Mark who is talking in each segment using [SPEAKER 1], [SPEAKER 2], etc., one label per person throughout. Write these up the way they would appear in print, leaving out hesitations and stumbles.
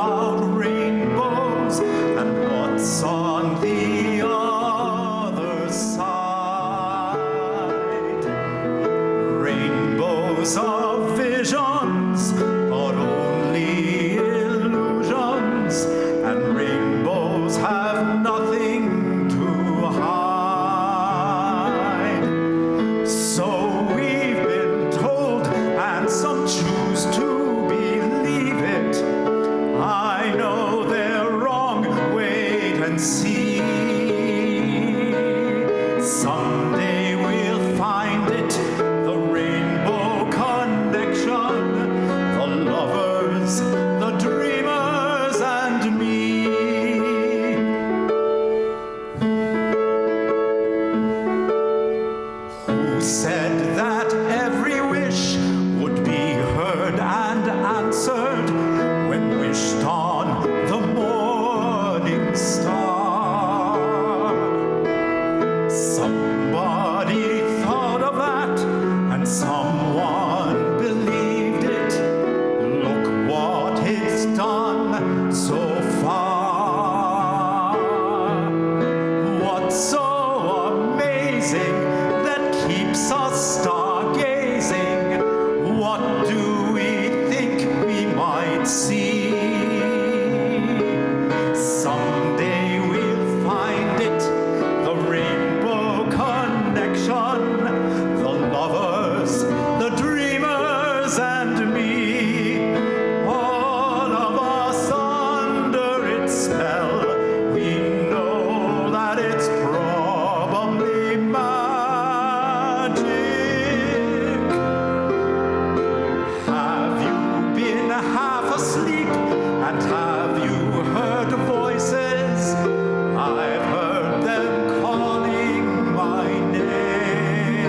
[SPEAKER 1] about rainbows and what's on the other side. Rainbows are visions, but only illusions, and rainbows have nothing to hide. So we've been told, and some choose to believe it. I know they're wrong, wait and see. Someday we'll find it, the rainbow connection, the lovers, the dreamers, and me. Who said that every wish would be heard and answered when wished on the morning star? Somebody thought of that, and someone believed it. Look what it's done so far. What's so amazing that keeps us stargazing? What do we think we might see? Someday we'll find it, the rainbow connection, the lovers, the dreamers, and me. All of us under its spell, we know that it's probably magic. Have you been half asleep, and have you heard voices? I've heard them calling my name.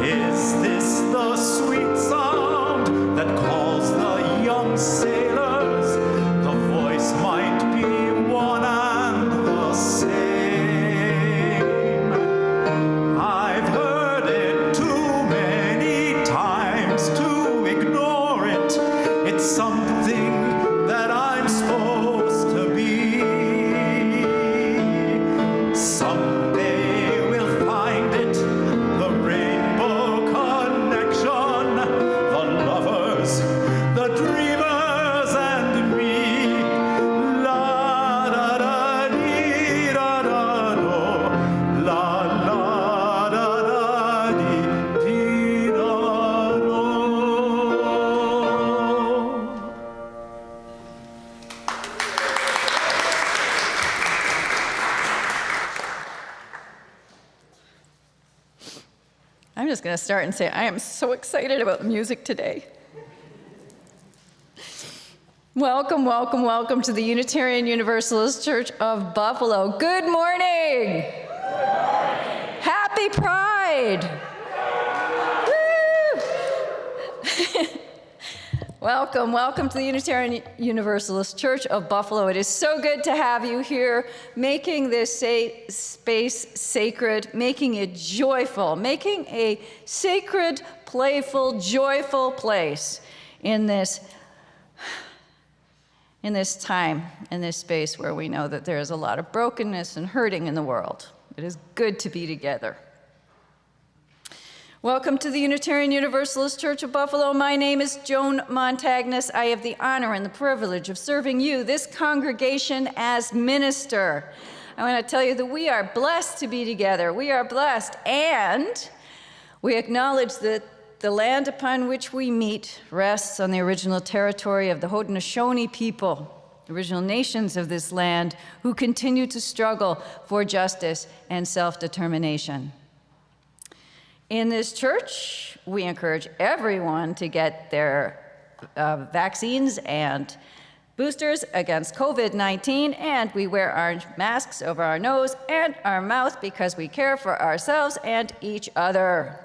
[SPEAKER 1] Is this the sweet sound that calls the young sailors? The voice might be one and the same. I've heard it too many times to ignore it. It's something that I'm supposed to be. Someday we'll find it, the rainbow connection, the lovers, the dreamers, and me. La da da dee da da do, la la da da dee dee da do.
[SPEAKER 2] I'm just going to start and say I am so excited about the music today. Welcome, welcome, welcome to the Unitarian Universalist Church of Buffalo. Good morning. Happy Pride. Woo! Welcome, welcome to the Unitarian Universalist Church of Buffalo. It is so good to have you here, making this space sacred, making it joyful, making a sacred, playful, joyful place in this time, in this space where we know that there is a lot of brokenness and hurting in the world. It is good to be together. Welcome to the Unitarian Universalist Church of Buffalo. My name is Joan Montagnes. I have the honor and the privilege of serving you, this congregation, as minister. I want to tell you that we are blessed to be together. We are blessed, and we acknowledge that the land upon which we meet rests on the original territory of the Haudenosaunee people, the original nations of this land, who continue to struggle for justice and self-determination. In this church, we encourage everyone to get their vaccines and boosters against COVID-19, and we wear our masks over our nose and our mouth because we care for ourselves and each other.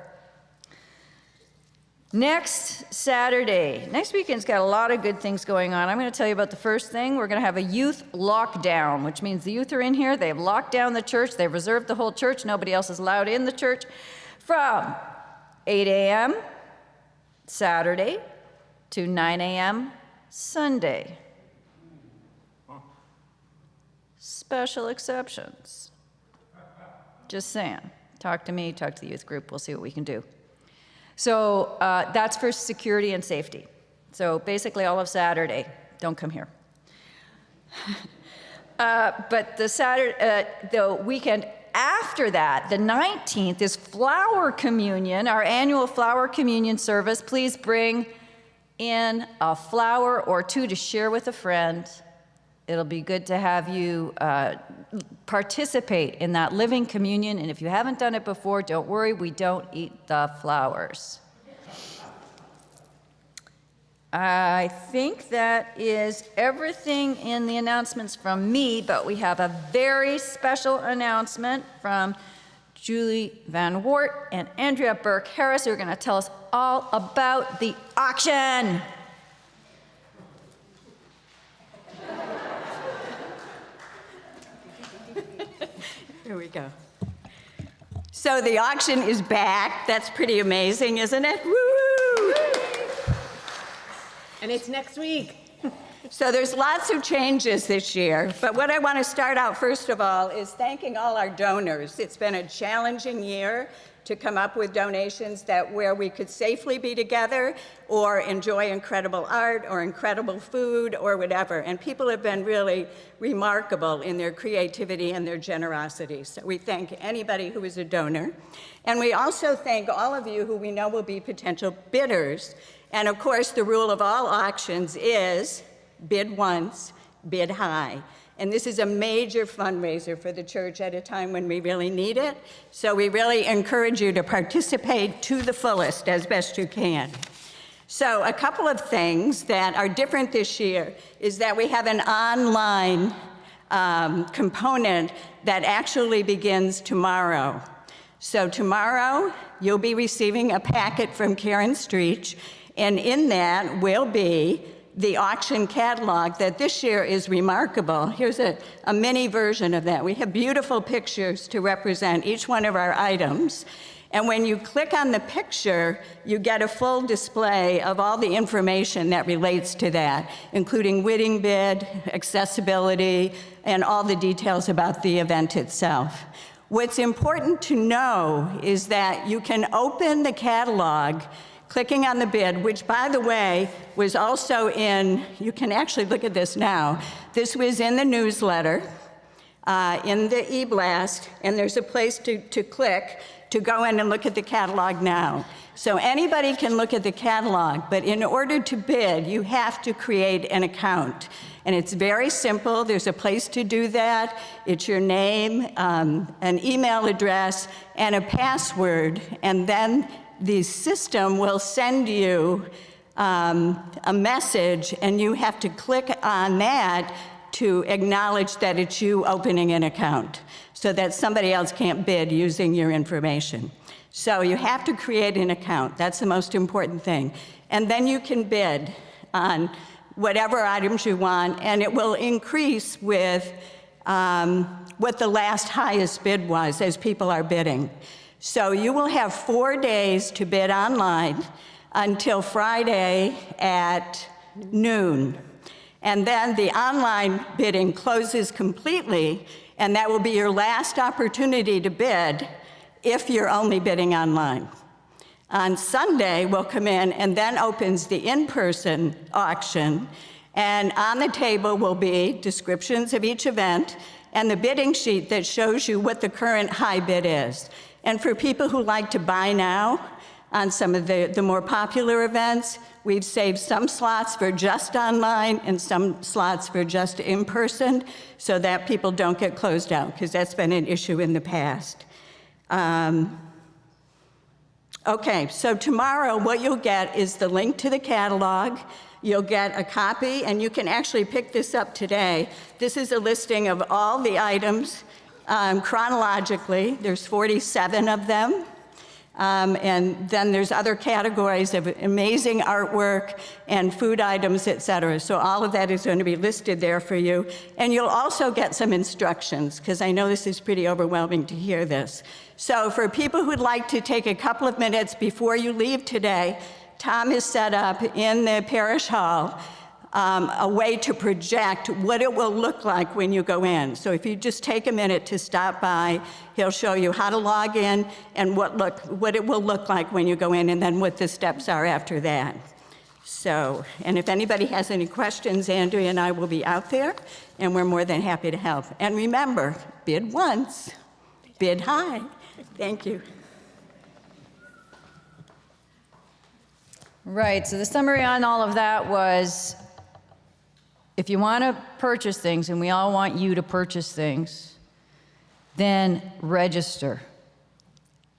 [SPEAKER 2] Next Saturday, next weekend's got a lot of good things going on. I'm going to tell you about the first thing. We're going to have a youth lockdown, which means the youth are in here. They've locked down the church. They've reserved the whole church. Nobody else is allowed in the church from 8 a.m. Saturday to 9 a.m. Sunday. Special exceptions. Just saying. Talk to me, talk to the youth group, we'll see what we can do. So that's for security and safety. So basically all of Saturday, don't come here. But the weekend after that, the 19th, is Flower Communion, our annual Flower Communion service. Please bring in a flower or two to share with a friend. It'll be good to have you participate in that living communion. And if you haven't done it before, don't worry, we don't eat the flowers. I think that is everything in the announcements from me, but we have a very special announcement from Julie Van Wart and Andrea Burke-Harris, who are going to tell us all about the auction.
[SPEAKER 3] Here we go. So the auction is back. That's pretty amazing, isn't it? Woo!
[SPEAKER 4] And it's next week.
[SPEAKER 3] So there's lots of changes this year, but what I want to start out first of all is thanking all our donors. It's been a challenging year to come up with donations where we could safely be together or enjoy incredible art or incredible food or whatever. And people have been really remarkable in their creativity and their generosity. So we thank anybody who is a donor. And we also thank all of you who we know will be potential bidders. And of course, the rule of all auctions is bid once, bid high. And this is a major fundraiser for the church at a time when we really need it. So we really encourage you to participate to the fullest as best you can. So a couple of things that are different this year is that we have an online component that actually begins tomorrow. So tomorrow, you'll be receiving a packet from Karen Streech, and in that will be the auction catalog that this year is remarkable. Here's a mini version of that. We have beautiful pictures to represent each one of our items. And when you click on the picture, you get a full display of all the information that relates to that, including winning bid, accessibility, and all the details about the event itself. What's important to know is that you can open the catalog clicking on the bid, which, by the way, was also you can actually look at this now. This was in the newsletter, in the e-blast, and there's a place to click to go in and look at the catalog now. So anybody can look at the catalog, but in order to bid, you have to create an account. And it's very simple. There's a place to do that. It's your name, an email address, and a password, and then the system will send you a message, and you have to click on that to acknowledge that it's you opening an account so that somebody else can't bid using your information. So you have to create an account. That's the most important thing. And then you can bid on whatever items you want, and it will increase with what the last highest bid was as people are bidding. So you will have 4 days to bid online until Friday at noon. And then the online bidding closes completely, and that will be your last opportunity to bid if you're only bidding online. On Sunday, we'll come in and then opens the in-person auction, and on the table will be descriptions of each event and the bidding sheet that shows you what the current high bid is. And for people who like to buy now on some of the more popular events, we've saved some slots for just online and some slots for just in person so that people don't get closed out, because that's been an issue in the past. Okay, so tomorrow what you'll get is the link to the catalog. You'll get a copy, and you can actually pick this up today. This is a listing of all the items chronologically. There's 47 of them. And then there's other categories of amazing artwork and food items, et cetera. So all of that is going to be listed there for you. And you'll also get some instructions, because I know this is pretty overwhelming to hear this. So for people who'd like to take a couple of minutes before you leave today, Tom is set up in the parish hall a way to project what it will look like when you go in. So if you just take a minute to stop by, he'll show you how to log in and what it will look like when you go in, and then what the steps are after that. So, and if anybody has any questions, Andrea and I will be out there, and we're more than happy to help. And remember, bid once, bid high. Thank you.
[SPEAKER 2] Right, so the summary on all of that was, if you want to purchase things, and we all want you to purchase things, then register.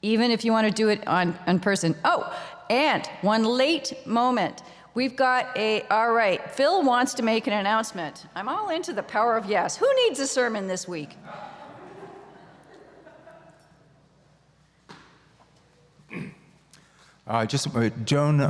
[SPEAKER 2] Even if you want to do it in person. Oh, and one late moment. We've got all right, Phil wants to make an announcement. I'm all into the power of yes. Who needs a sermon this week?
[SPEAKER 4] Joan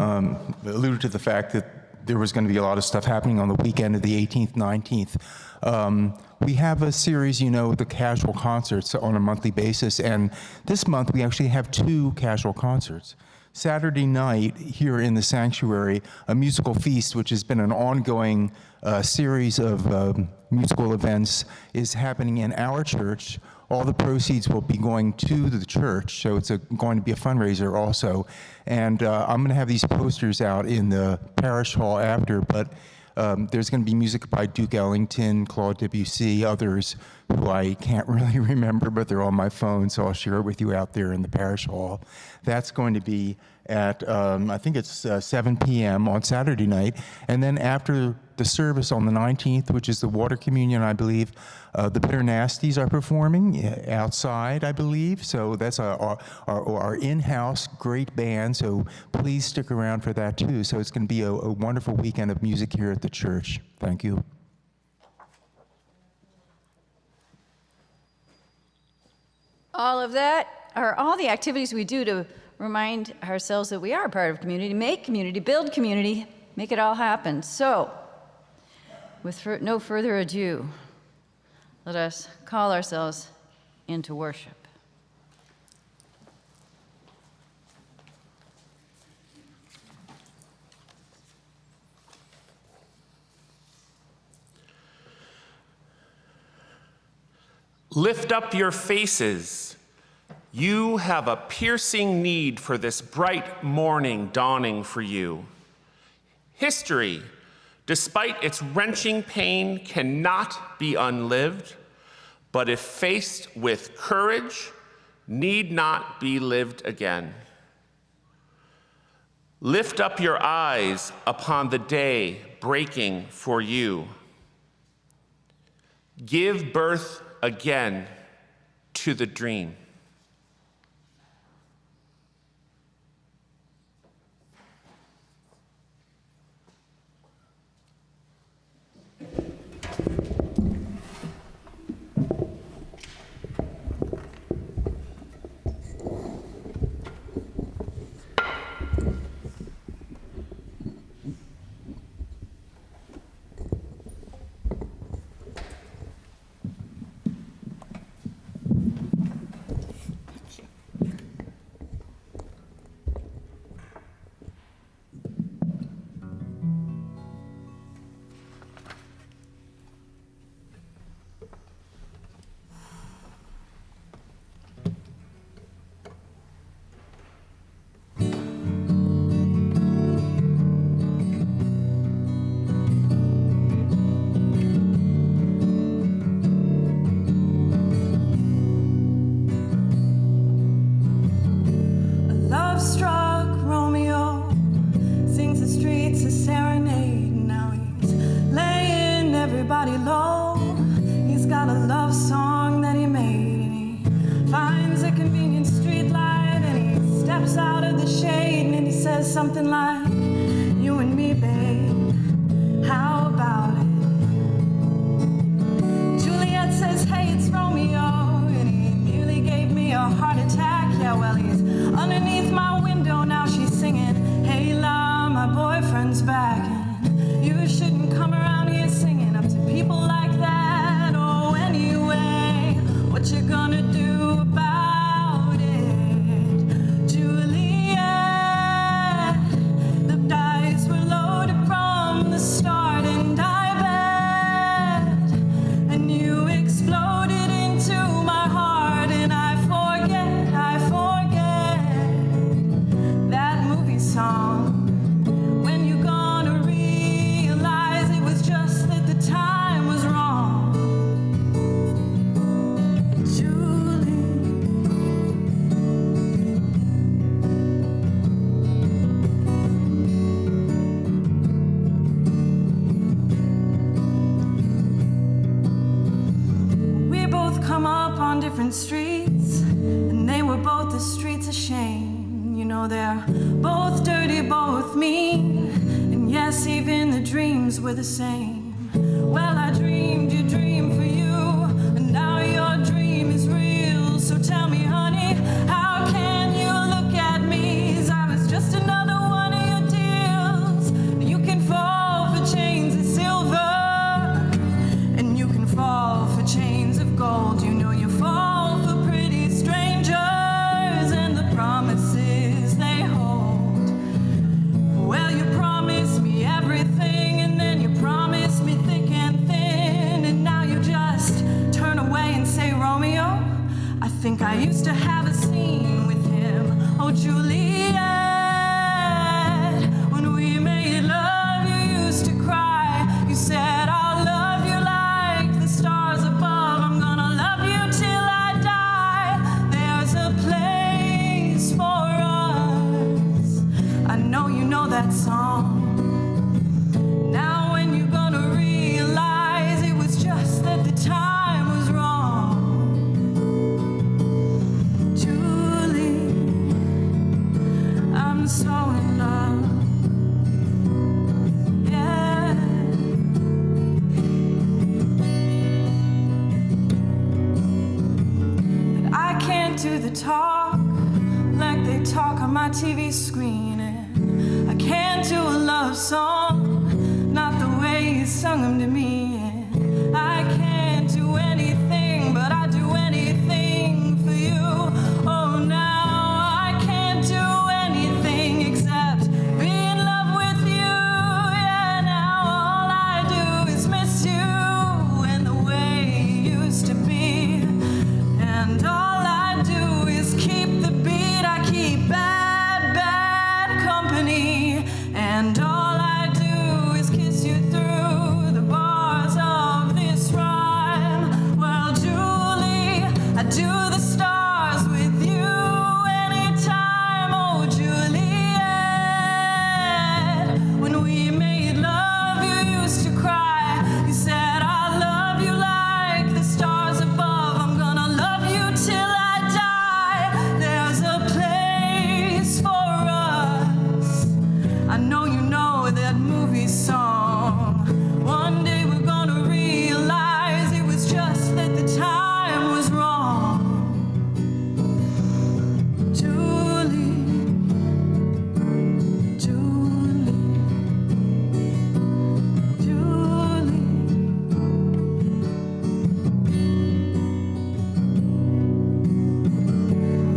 [SPEAKER 4] alluded to the fact that there was going to be a lot of stuff happening on the weekend of the 18th, 19th. We have a series, the casual concerts on a monthly basis, and this month we actually have 2 casual concerts. Saturday night here in the sanctuary, a musical feast, which has been an ongoing series of musical events, is happening in our church. All the proceeds will be going to the church, so it's going to be a fundraiser also. And I'm going to have these posters out in the parish hall after, but there's going to be music by Duke Ellington, Claude Debussy, others who I can't really remember, but they're on my phone, so I'll share it with you out there in the parish hall. That's going to be at, I think it's 7 p.m. on Saturday night. And then after the service on the 19th, which is the water communion, I believe, the Bitter Nasties are performing outside, I believe. So that's our in-house great band, so please stick around for that too. So it's going to be a wonderful weekend of music here at the church. Thank you.
[SPEAKER 2] All of that are all the activities we do to remind ourselves that we are part of community, make community, build community, make it all happen. So, with no further ado, let us call ourselves into worship.
[SPEAKER 5] Lift up your faces. You have a piercing need for this bright morning dawning for you. History, despite its wrenching pain, cannot be unlived, but if faced with courage, need not be lived again. Lift up your eyes upon the day breaking for you. Give birth again to the dream.
[SPEAKER 6] Something like, you and me, babe, how about it? Juliet says, hey, it's Romeo, and he nearly gave me a heart attack. Yeah, well, he's underneath my window now, she's singing, hey, la, my boyfriend's back, and you shouldn't come around here singing up to people like that. Oh, anyway, what you gonna do about it, Juliet? Start on different streets, and they were both the streets of shame. You know, they're both dirty, both mean, and yes, even the dreams were the same. Well, I dreamed you dreamed for you, and now your dream is real. So tell me, honey, how can you look at me as I was just another one of your deals? You can fall for chains of silver, and you can fall for chains of gold. You know you fall for pretty strangers and the promises they hold. Well, you promised me everything, and then you promised me thick and thin, and now you just turn away and say, Romeo, I think I used to have a scene with him. Oh, Juliet, when we made love, you used to cry. You said, I'll love you like the stars above. I'm gonna love you till I die. There's a place for us. I know you know that song. Now when you're gonna realize it was just that the time was wrong. Julie, I'm so in love. Yeah. But I can't do the talk like they talk on my TV screen, and I can't do a love song, not the way you sung them to me. And I can't do anything, but I do anything for you. Oh, now I can't do anything except be in love with you. Yeah, now all I do is miss you and the way you used to be. And all I do is keep the beat. I keep bad, bad company. And all I do is kiss you through the bars of this rhyme. Well, Julie, I do the stars with you anytime. Oh, Juliet, when we made love, you used to cry. You said, I love you like the stars above. I'm gonna love you till I die. There's a place for us. I know you know that movie song. One day we're gonna realize it was just that the time was wrong. Julie, Julie, Julie.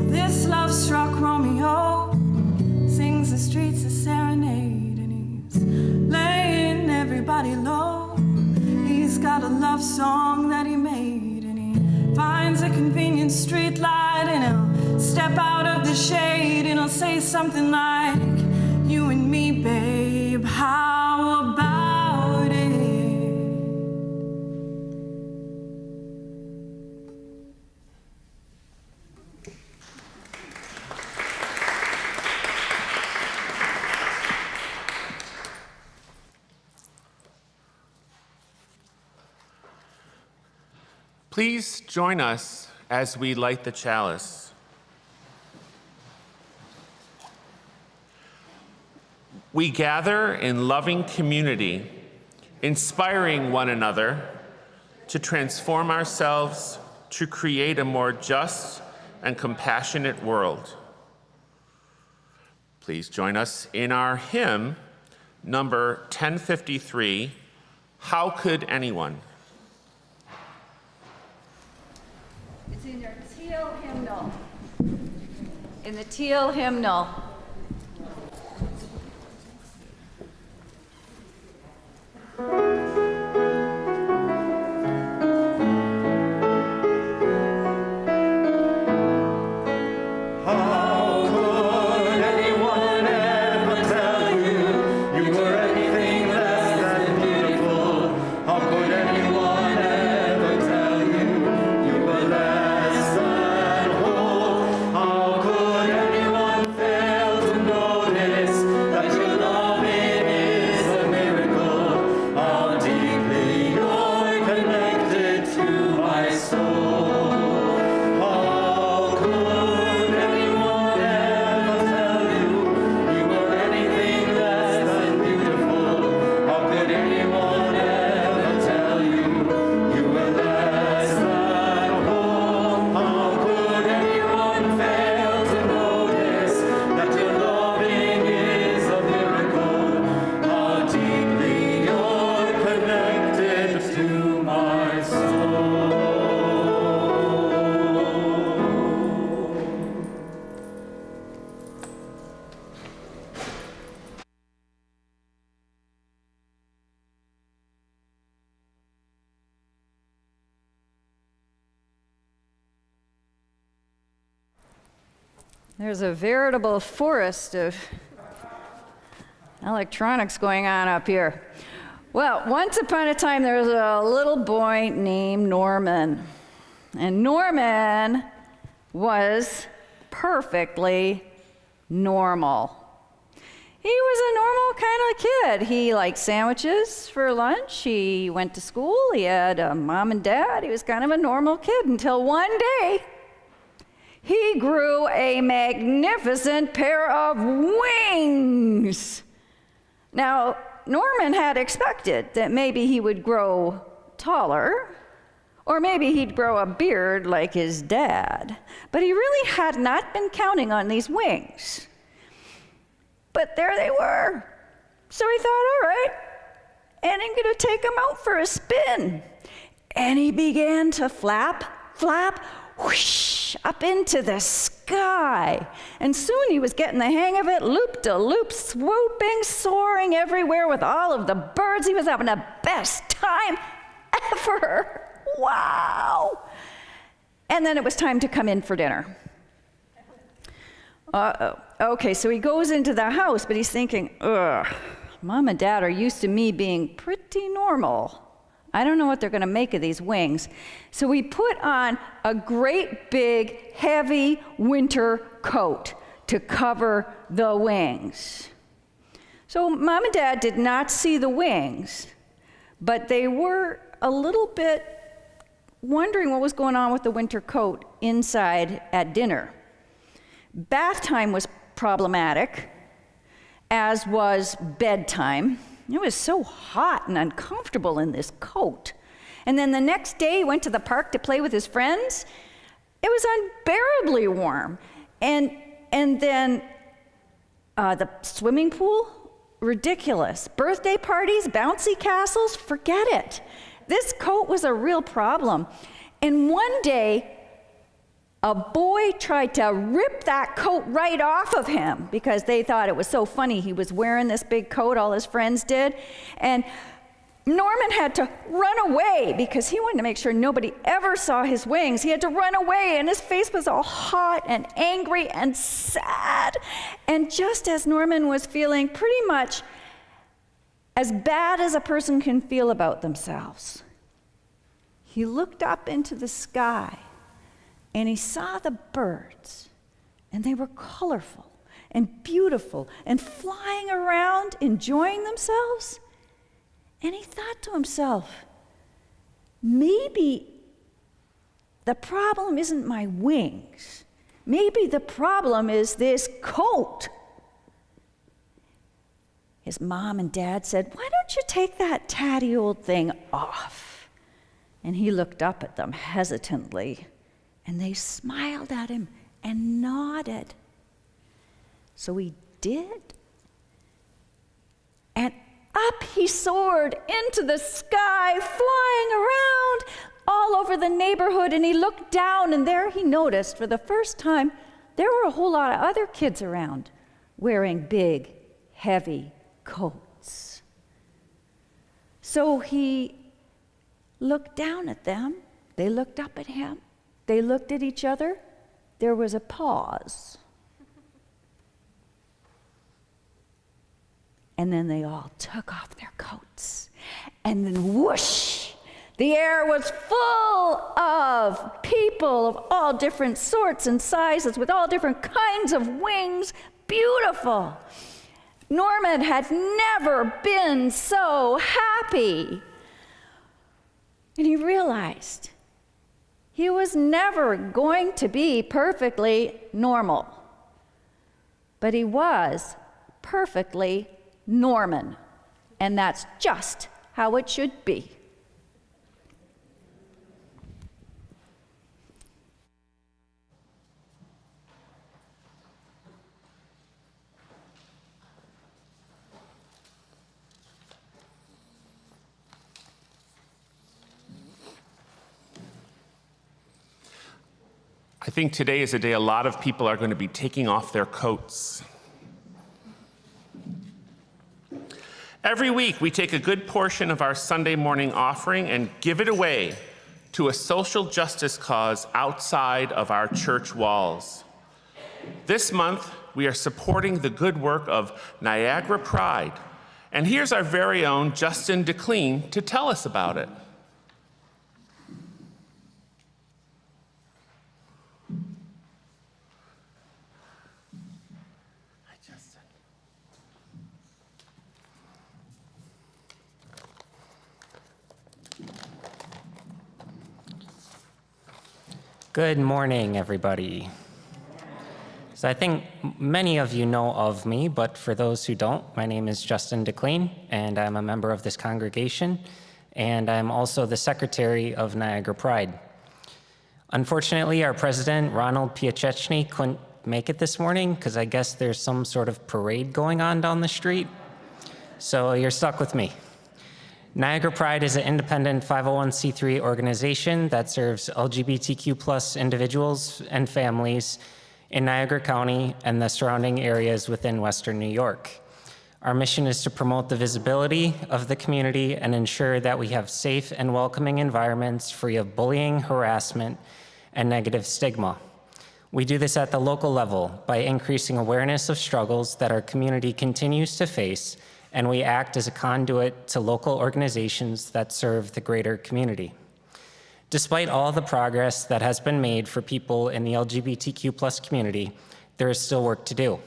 [SPEAKER 6] This love-struck Romeo sings the streets a serenade, and he's laying everybody low. He's got a love song that he made, and he finds a convenient street light, and he'll step out of the shade, and he'll say something like, you and me, babe, how about it?
[SPEAKER 5] Please join us as we light the chalice. We gather in loving community, inspiring one another to transform ourselves to create a more just and compassionate world. Please join us in our hymn, number 1053, How Could Anyone?
[SPEAKER 2] It's in your teal hymnal. In the teal hymnal.
[SPEAKER 1] How could anyone ever tell you were anything less than beautiful? How could anyone ever tell you were less than whole? How could anyone fail
[SPEAKER 2] There's a veritable forest of electronics going on up here. Well, once upon a time, there was a little boy named Norman. And Norman was perfectly normal. He was a normal kind of kid. He liked sandwiches for lunch. He went to school. He had a mom and dad. He was kind of a normal kid until one day, he grew a magnificent pair of wings. Now, Norman had expected that maybe he would grow taller, or maybe he'd grow a beard like his dad. But he really had not been counting on these wings. But there they were. So he thought, all right, and I'm going to take him out for a spin. And he began to flap, whoosh, up into the sky. And soon he was getting the hang of it, loop-de-loop, swooping, soaring everywhere with all of the birds. He was having the best time ever. Wow. And then it was time to come in for dinner. Okay, so he goes into the house, but he's thinking, ugh, Mom and Dad are used to me being pretty normal. I don't know what they're going to make of these wings. So we put on a great big, heavy winter coat to cover the wings. So Mom and Dad did not see the wings, but they were a little bit wondering what was going on with the winter coat inside at dinner. Bath time was problematic, as was bedtime. It was so hot and uncomfortable in this coat. And then the next day he went to the park to play with his friends. It was unbearably warm. And then the swimming pool, ridiculous. Birthday parties, bouncy castles, forget it. This coat was a real problem. And one day, a boy tried to rip that coat right off of him because they thought it was so funny. He was wearing this big coat, all his friends did. And Norman had to run away because he wanted to make sure nobody ever saw his wings. He had to run away, and his face was all hot and angry and sad. And just as Norman was feeling pretty much as bad as a person can feel about themselves, he looked up into the sky. And he saw the birds, and they were colorful and beautiful and flying around, enjoying themselves. And he thought to himself, maybe the problem isn't my wings. Maybe the problem is this coat. His mom and dad said, why don't you take that tatty old thing off? And he looked up at them hesitantly. And they smiled at him and nodded. So he did. And up he soared into the sky, flying around all over the neighborhood. And he looked down, and there he noticed for the first time there were a whole lot of other kids around wearing big, heavy coats. So he looked down at them. They looked up at him. They looked at each other. There was a pause. And then they all took off their coats. And then whoosh, the air was full of people of all different sorts and sizes with all different kinds of wings. Beautiful. Norman had never been so happy. And he realized he was never going to be perfectly normal, but he was perfectly Norman, and that's just how it should be.
[SPEAKER 5] I think today is a day a lot of people are going to be taking off their coats. Every week, we take a good portion of our Sunday morning offering and give it away to a social justice cause outside of our church walls. This month, we are supporting the good work of Niagara Pride. And here's our very own Justin DeClean to tell us about it. Hi, Justin.
[SPEAKER 7] Good morning, everybody. So I think many of you know of me, but for those who don't, my name is Justin DeClean, and I'm a member of this congregation, and I'm also the secretary of Niagara Pride. Unfortunately, our president, Ronald Piachechny, couldn't make it this morning because I guess there's some sort of parade going on down the street. So you're stuck with me. Niagara Pride is an independent 501c3 organization that serves LGBTQ+ individuals and families in Niagara County and the surrounding areas within Western New York. Our mission is to promote the visibility of the community and ensure that we have safe and welcoming environments free of bullying, harassment, and negative stigma. We do this at the local level by increasing awareness of struggles that our community continues to face, and we act as a conduit to local organizations that serve the greater community. Despite all the progress that has been made for people in the LGBTQ+ community, there is still work to do.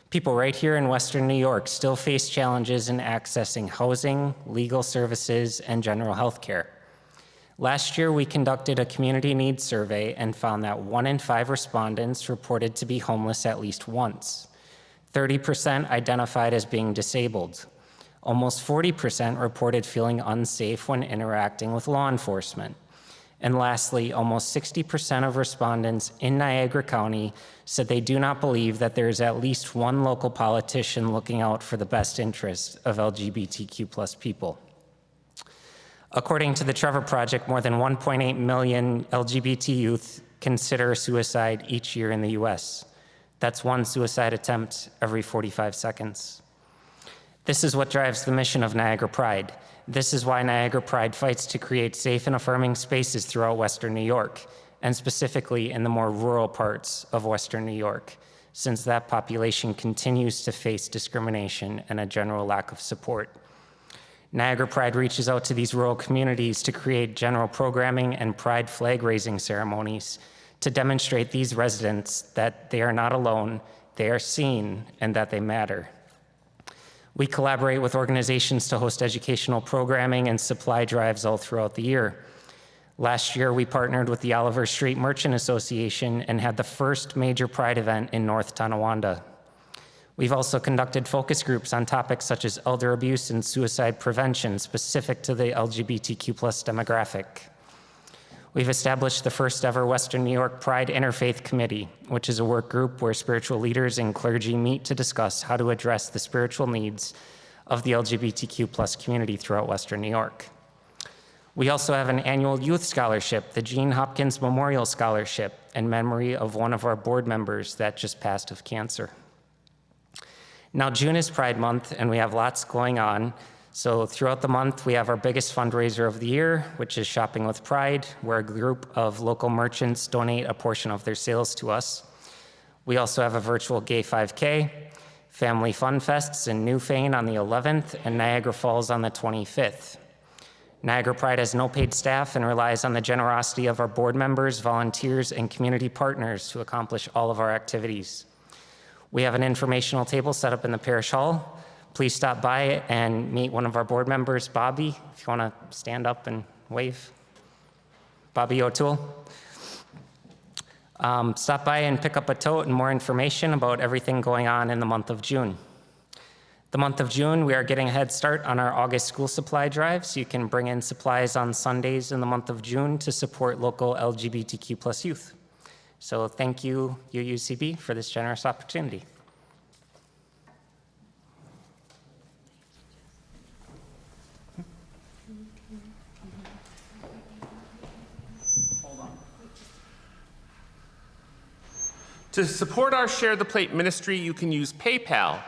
[SPEAKER 7] People right here in Western New York still face challenges in accessing housing, legal services, and general health care. Last year, we conducted a community needs survey and found that 1 in 5 respondents reported to be homeless at least once. 30% identified as being disabled. Almost 40% reported feeling unsafe when interacting with law enforcement. And lastly, almost 60% of respondents in Niagara County said they do not believe that there is at least one local politician looking out for the best interests of LGBTQ+ people. According to the Trevor Project, more than 1.8 million LGBT youth consider suicide each year in the US. That's one suicide attempt every 45 seconds. This is what drives the mission of Niagara Pride. This is why Niagara Pride fights to create safe and affirming spaces throughout Western New York, and specifically in the more rural parts of Western New York, since that population continues to face discrimination and a general lack of support. Niagara Pride reaches out to these rural communities to create general programming and pride flag raising ceremonies to demonstrate these residents that they are not alone, they are seen, and that they matter. We collaborate with organizations to host educational programming and supply drives all throughout the year. Last year, we partnered with the Oliver Street Merchant Association and had the first major Pride event in North Tonawanda. We've also conducted focus groups on topics such as elder abuse and suicide prevention specific to the LGBTQ+ demographic. We've established the first ever Western New York Pride Interfaith Committee, which is a work group where spiritual leaders and clergy meet to discuss how to address the spiritual needs of the LGBTQ+ community throughout Western New York. We also have an annual youth scholarship, the Gene Hopkins Memorial Scholarship, in memory of one of our board members that just passed of cancer. Now, June is Pride Month, and we have lots going on. So throughout the month, we have our biggest fundraiser of the year, which is Shopping with Pride, where a group of local merchants donate a portion of their sales to us. We also have a virtual Gay 5K, Family Fun Fests in Newfane on the 11th, and Niagara Falls on the 25th. Niagara Pride has no paid staff and relies on the generosity of our board members, volunteers, and community partners to accomplish all of our activities. We have an informational table set up in the parish hall. Please stop by and meet one of our board members, Bobby, if you want to stand up and wave. Bobby O'Toole. Stop by and pick up a tote and more information about everything going on in the month of June. The month of June, we are getting a head start on our August school supply drive, so you can bring in supplies on Sundays in the month of June to support local LGBTQ+ youth. So thank you, UUCB, for this generous opportunity.
[SPEAKER 5] To support our Share the Plate ministry, you can use PayPal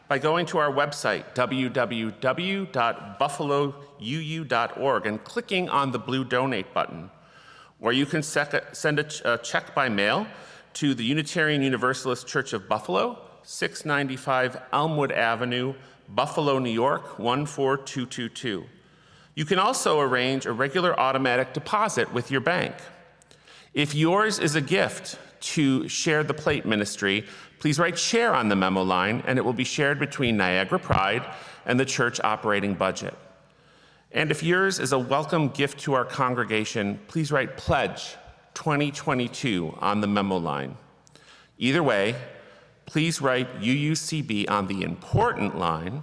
[SPEAKER 5] by going to our website, www.buffalouu.org, and clicking on the blue Donate button. Or you can send a check by mail to the Unitarian Universalist Church of Buffalo, 695 Elmwood Avenue, Buffalo, New York, 14222. You can also arrange a regular automatic deposit with your bank. If yours is a gift to Share the Plate ministry, please write share on the memo line, and it will be shared between Niagara Pride and the church operating budget. And if yours is a welcome gift to our congregation, please write pledge 2022 on the memo line. Either way, please write UUCB on the important line.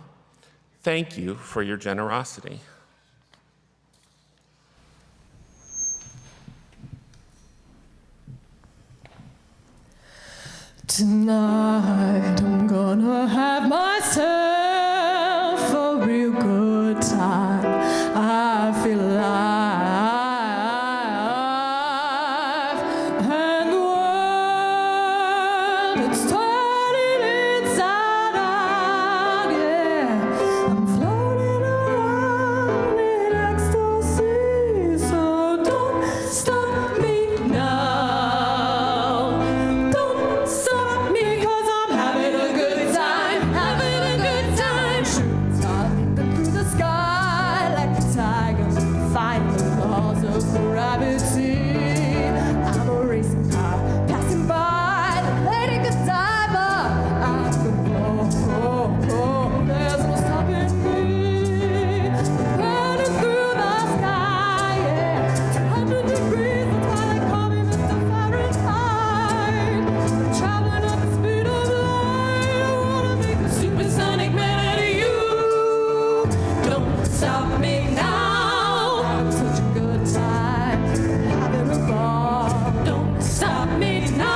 [SPEAKER 5] Thank you for your generosity.
[SPEAKER 6] Tonight I'm gonna have myself a real good time. I feel alive, and the world it's turning inside out. Yeah, I'm floating around in ecstasy. So don't stop me now. Don't stop me, 'cause I'm having a good time, having a good time. Shooting stars through the sky like a tiger, defying the laws of gravity. I'm a racing car passing by the Lady Godiva. I can go, there's no stopping me. Burning through the sky, yeah, 200 degrees, that's why they call me Mr. Fahrenheit. I'm traveling at the speed of light. I wanna make a supersonic man out of you. Don't stop me now. I'm such a good time, having a ball. Don't stop me now.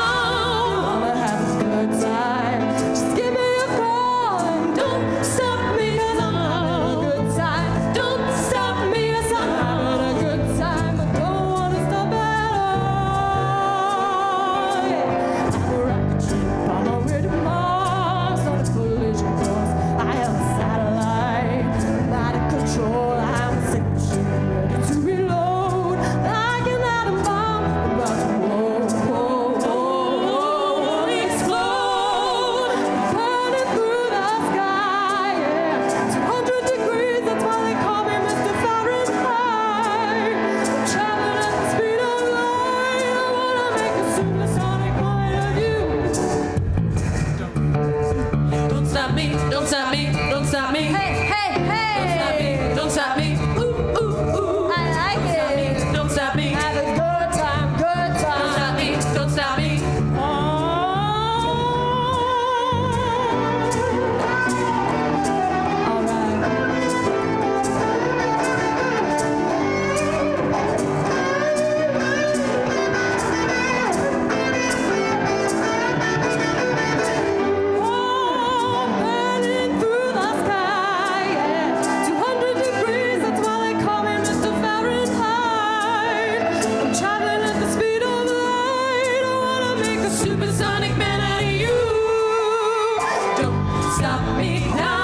[SPEAKER 6] Wanna have a good time. Just give me a call and don't stop me, 'cause I'm having a good time. Don't stop me, 'cause I'm having a good time. I don't wanna stop at all. Yeah. I'm a rocket ship on my way to Mars, on a collision course. I am a satellite, not in control. I'm a sick machine, ready to reload. Like an atom bomb, about to explode. Burning through the sky, yeah, 200 degrees, that's why they call me Mr. Fahrenheit. I'm traveling at the speed of light. I wanna make a supersonic point of view. Don't stop me, don't stop me, don't stop me.
[SPEAKER 2] Hey, hey, hey!
[SPEAKER 6] Don't stop me. Ooh, ooh, ooh.
[SPEAKER 2] I like it.
[SPEAKER 6] Don't stop me.
[SPEAKER 2] Have a good time, good
[SPEAKER 6] Don't
[SPEAKER 2] time.
[SPEAKER 6] stop me. Don't stop me. All right. Burning through the sky, yeah. 200 degrees, that's why they call me Mr. Fahrenheit. I'm traveling at the speed of light. I wanna make a supersonic man out of you. Don't stop me now.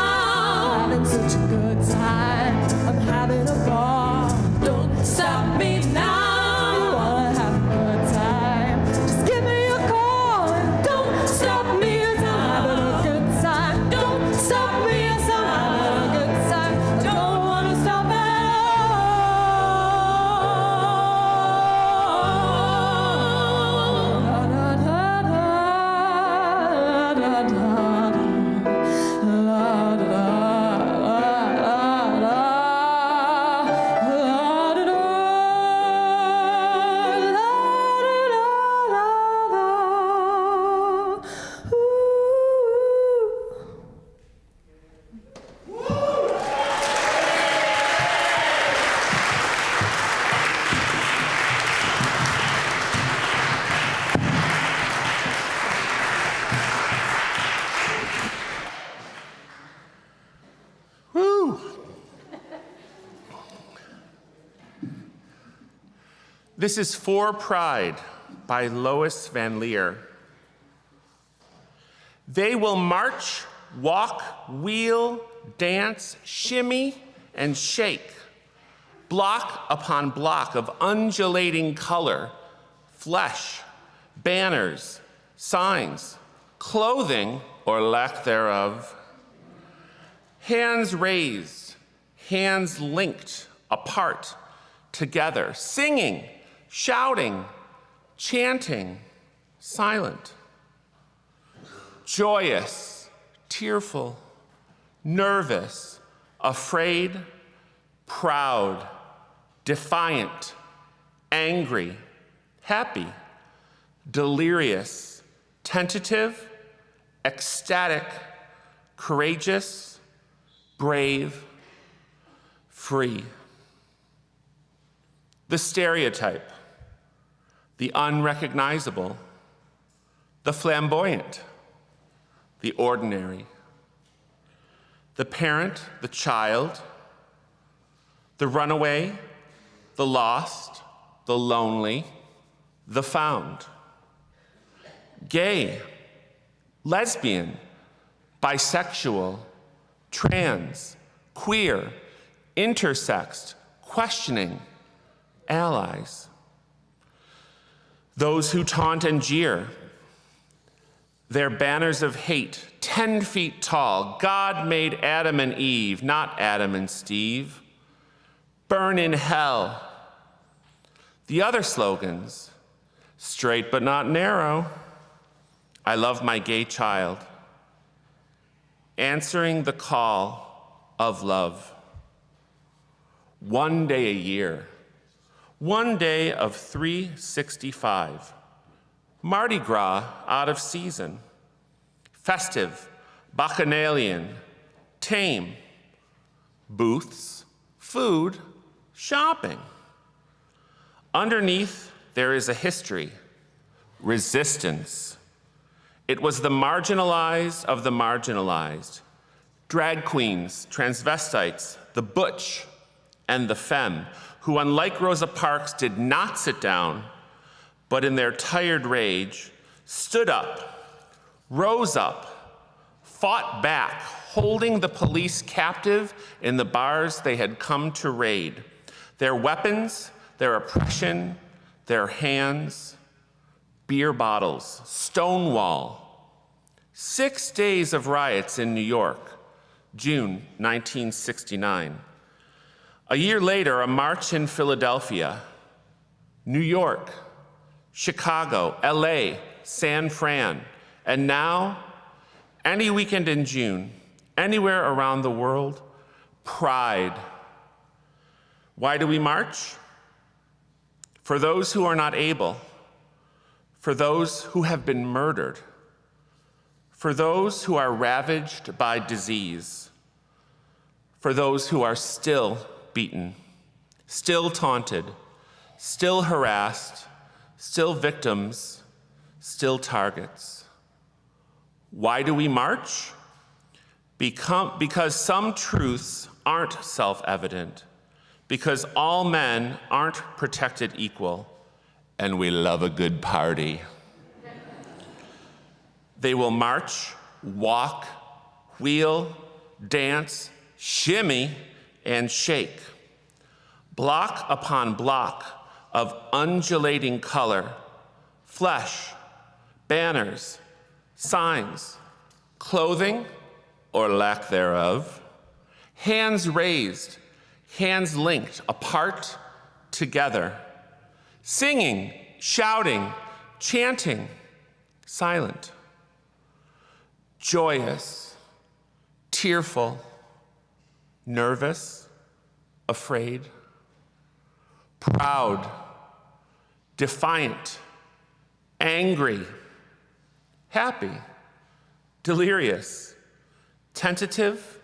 [SPEAKER 6] I'm having such a good time. I'm having a ball. Don't stop me now. I wanna have a good time. Just give me a call and don't stop me, 'cause I'm having a good time. Don't stop me, 'cause I'm having a good time. I don't wanna stop at
[SPEAKER 5] Woo! This is For Pride by Lois Van Leer. They will march, walk, wheel, dance, shimmy, and shake, block upon block of undulating color, flesh, banners, signs, clothing or lack thereof, hands raised, hands linked, apart, together, singing, shouting, chanting, silent, joyous, tearful, nervous, afraid, proud, defiant, angry, happy, delirious, tentative, ecstatic, courageous, brave, free. The stereotype, the unrecognizable, the flamboyant, the ordinary, the parent, the child, the runaway, the lost, the lonely, the found, gay, lesbian, bisexual, trans, queer, intersex, questioning, allies. Those who taunt and jeer, their banners of hate, 10 feet tall. God made Adam and Eve, not Adam and Steve. Burn in hell. The other slogans, straight but not narrow. I love my gay child. Answering the call of love. One day a year. One day of 365. Mardi Gras out of season. Festive, bacchanalian, tame. Booths, food, shopping. Underneath, there is a history, resistance. It was the marginalized of the marginalized. Drag queens, transvestites, the butch, and the femme, who, unlike Rosa Parks, did not sit down, but in their tired rage, stood up, rose up, fought back, holding the police captive in the bars they had come to raid. Their weapons, their oppression, their hands, beer bottles, Stonewall. 6 days of riots in New York, June 1969. A year later, a march in Philadelphia, New York, Chicago, LA, San Fran, and now, any weekend in June, anywhere around the world, Pride. Why do we march? For those who are not able, for those who have been murdered, for those who are ravaged by disease, for those who are still beaten, still taunted, still harassed, still victims, still targets. Why do we march? Because some truths aren't self-evident, because all men aren't protected equal, and we love a good party. They will march, walk, wheel, dance, shimmy, and shake. Block upon block of undulating color, flesh, banners, signs, clothing or lack thereof, hands raised, hands linked, apart, together, singing, shouting, chanting, silent, joyous, tearful, nervous, afraid, proud, defiant, angry, happy, delirious, tentative,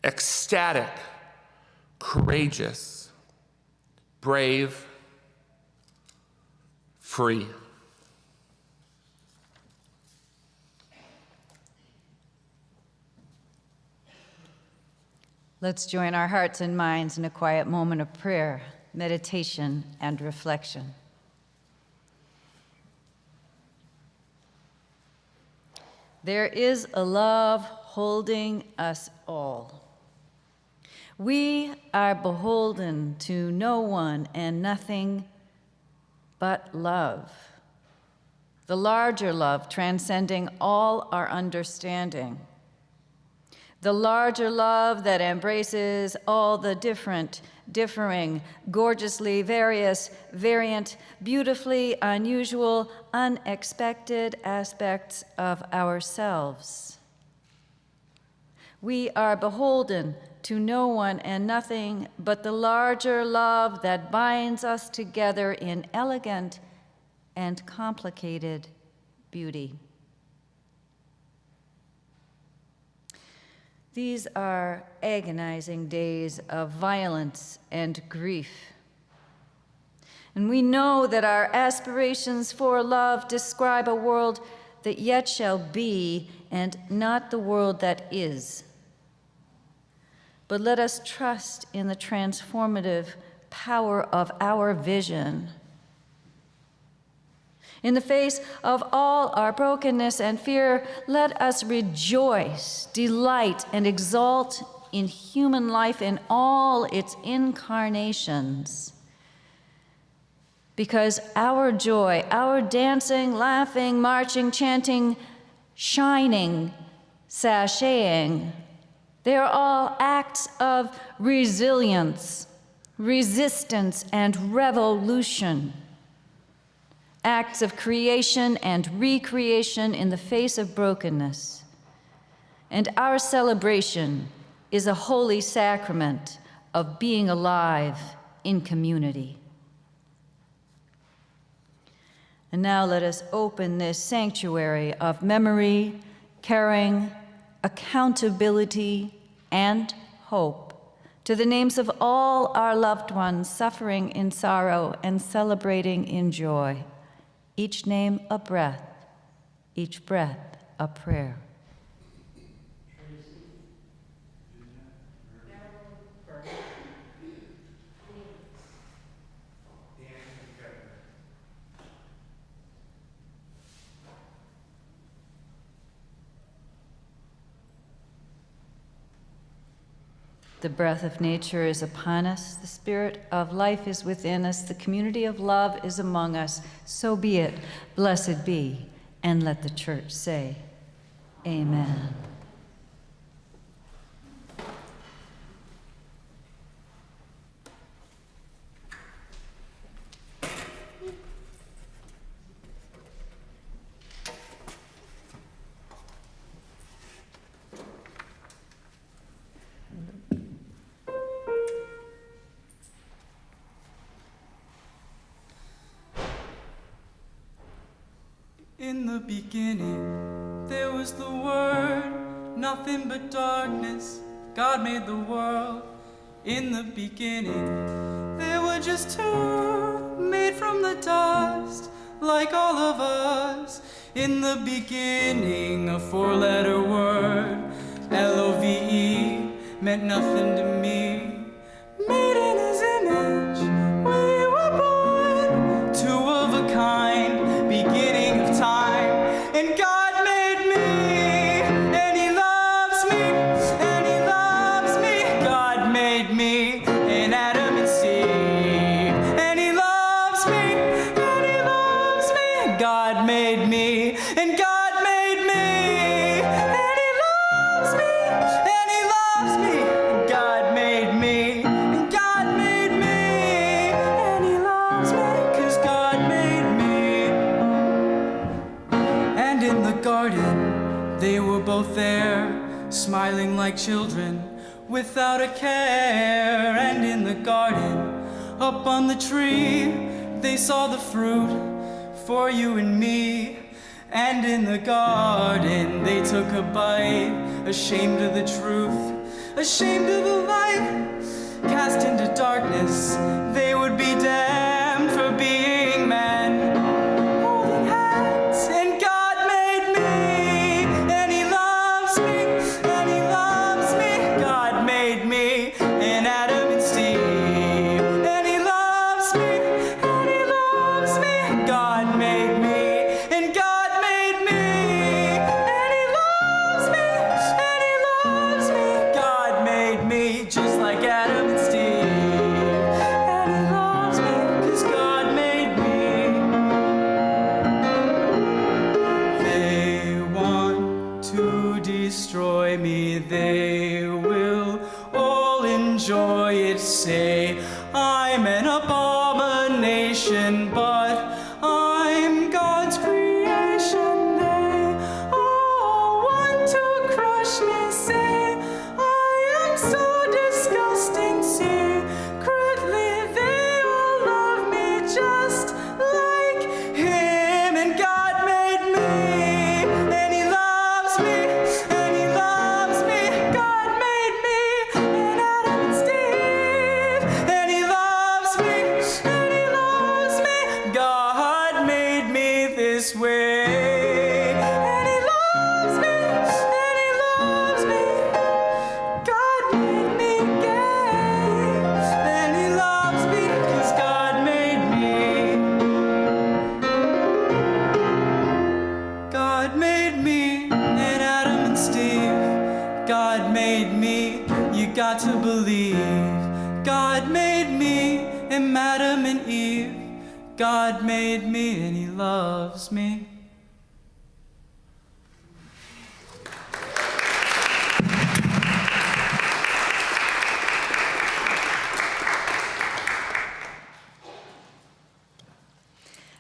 [SPEAKER 5] ecstatic, courageous, brave, free.
[SPEAKER 2] Let's join our hearts and minds in a quiet moment of prayer, meditation, and reflection. There is a love holding us all. We are beholden to no one and nothing but love. the larger love transcending all our understanding, the larger love that embraces all the differing, gorgeously various, variant, beautifully unusual, unexpected aspects of ourselves. We are beholden to no one and nothing but the larger love that binds us together in elegant and complicated beauty. These are agonizing days of violence and grief. And we know that our aspirations for love describe a world that yet shall be and not the world that is. But let us trust in the transformative power of our vision. In the face of all our brokenness and fear, let us rejoice, delight, and exalt in human life in all its incarnations. Because our joy, our dancing, laughing, marching, chanting, shining, sashaying, they are all acts of resilience, resistance, and revolution. Acts of creation and recreation in the face of brokenness. And our celebration is a holy sacrament of being alive in community. And now let us open this sanctuary of memory, caring, accountability, and hope to the names of all our loved ones suffering in sorrow and celebrating in joy. Each name a breath, each breath a prayer. The breath of nature is upon us. The spirit of life is within us. The community of love is among us. So be it. Blessed be. And let the church say, Amen.
[SPEAKER 8] In the beginning, there was the Word, nothing but darkness. God made the world. In the beginning, there were just two, made from the dust, like all of us. In the beginning, a four-letter word, L-O-V-E, meant nothing to me. Made in His image, we were born, two of a kind, beginning of time. And God made me, and He loves me, and He loves me. God made me, and Adam and Steve, and He loves me, and He loves me. God made me, and God made me, and He loves me, and He loves me. God made me, and God made me, and He loves me, 'cause God made me. And in the garden, they were both there, smiling like children, without a care. And in the garden, up on the tree, they saw the fruit for you and me. And in the garden, they took a bite, ashamed of the truth, ashamed of the light. Cast into darkness, they would be damned for being men, holding hands. And God made me, and He loves me, and He loves me. God made me, and Adam and Steve, and He loves me, and He loves me. God made me, and God made me, and He loves me, and He loves me. God made me just like say I'm an abomination, but I'm God's creation. They all want to crush me, say I am so disgusting. Secretly they all love me just like him, and God made me, and he loves me, and he loves me. God made me, and Adam and Steve, and he loves me, and he loves me. God made me this way, and he loves me, and he loves me. God made me gay, and he loves me 'cause God made me. God made me and Adam and Steve. God made me, you got to believe. God made me and Adam and Eve. God made me and he loves me.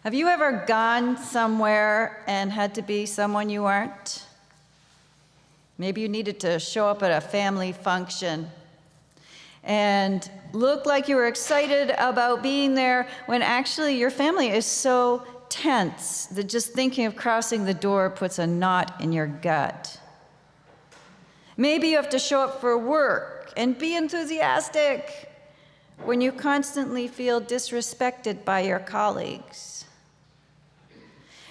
[SPEAKER 2] Have you ever gone somewhere and had to be someone you aren't? Maybe you needed to show up at a family function and look like you were excited about being there when actually your family is so tense that just thinking of crossing the door puts a knot in your gut. Maybe you have to show up for work and be enthusiastic when you constantly feel disrespected by your colleagues.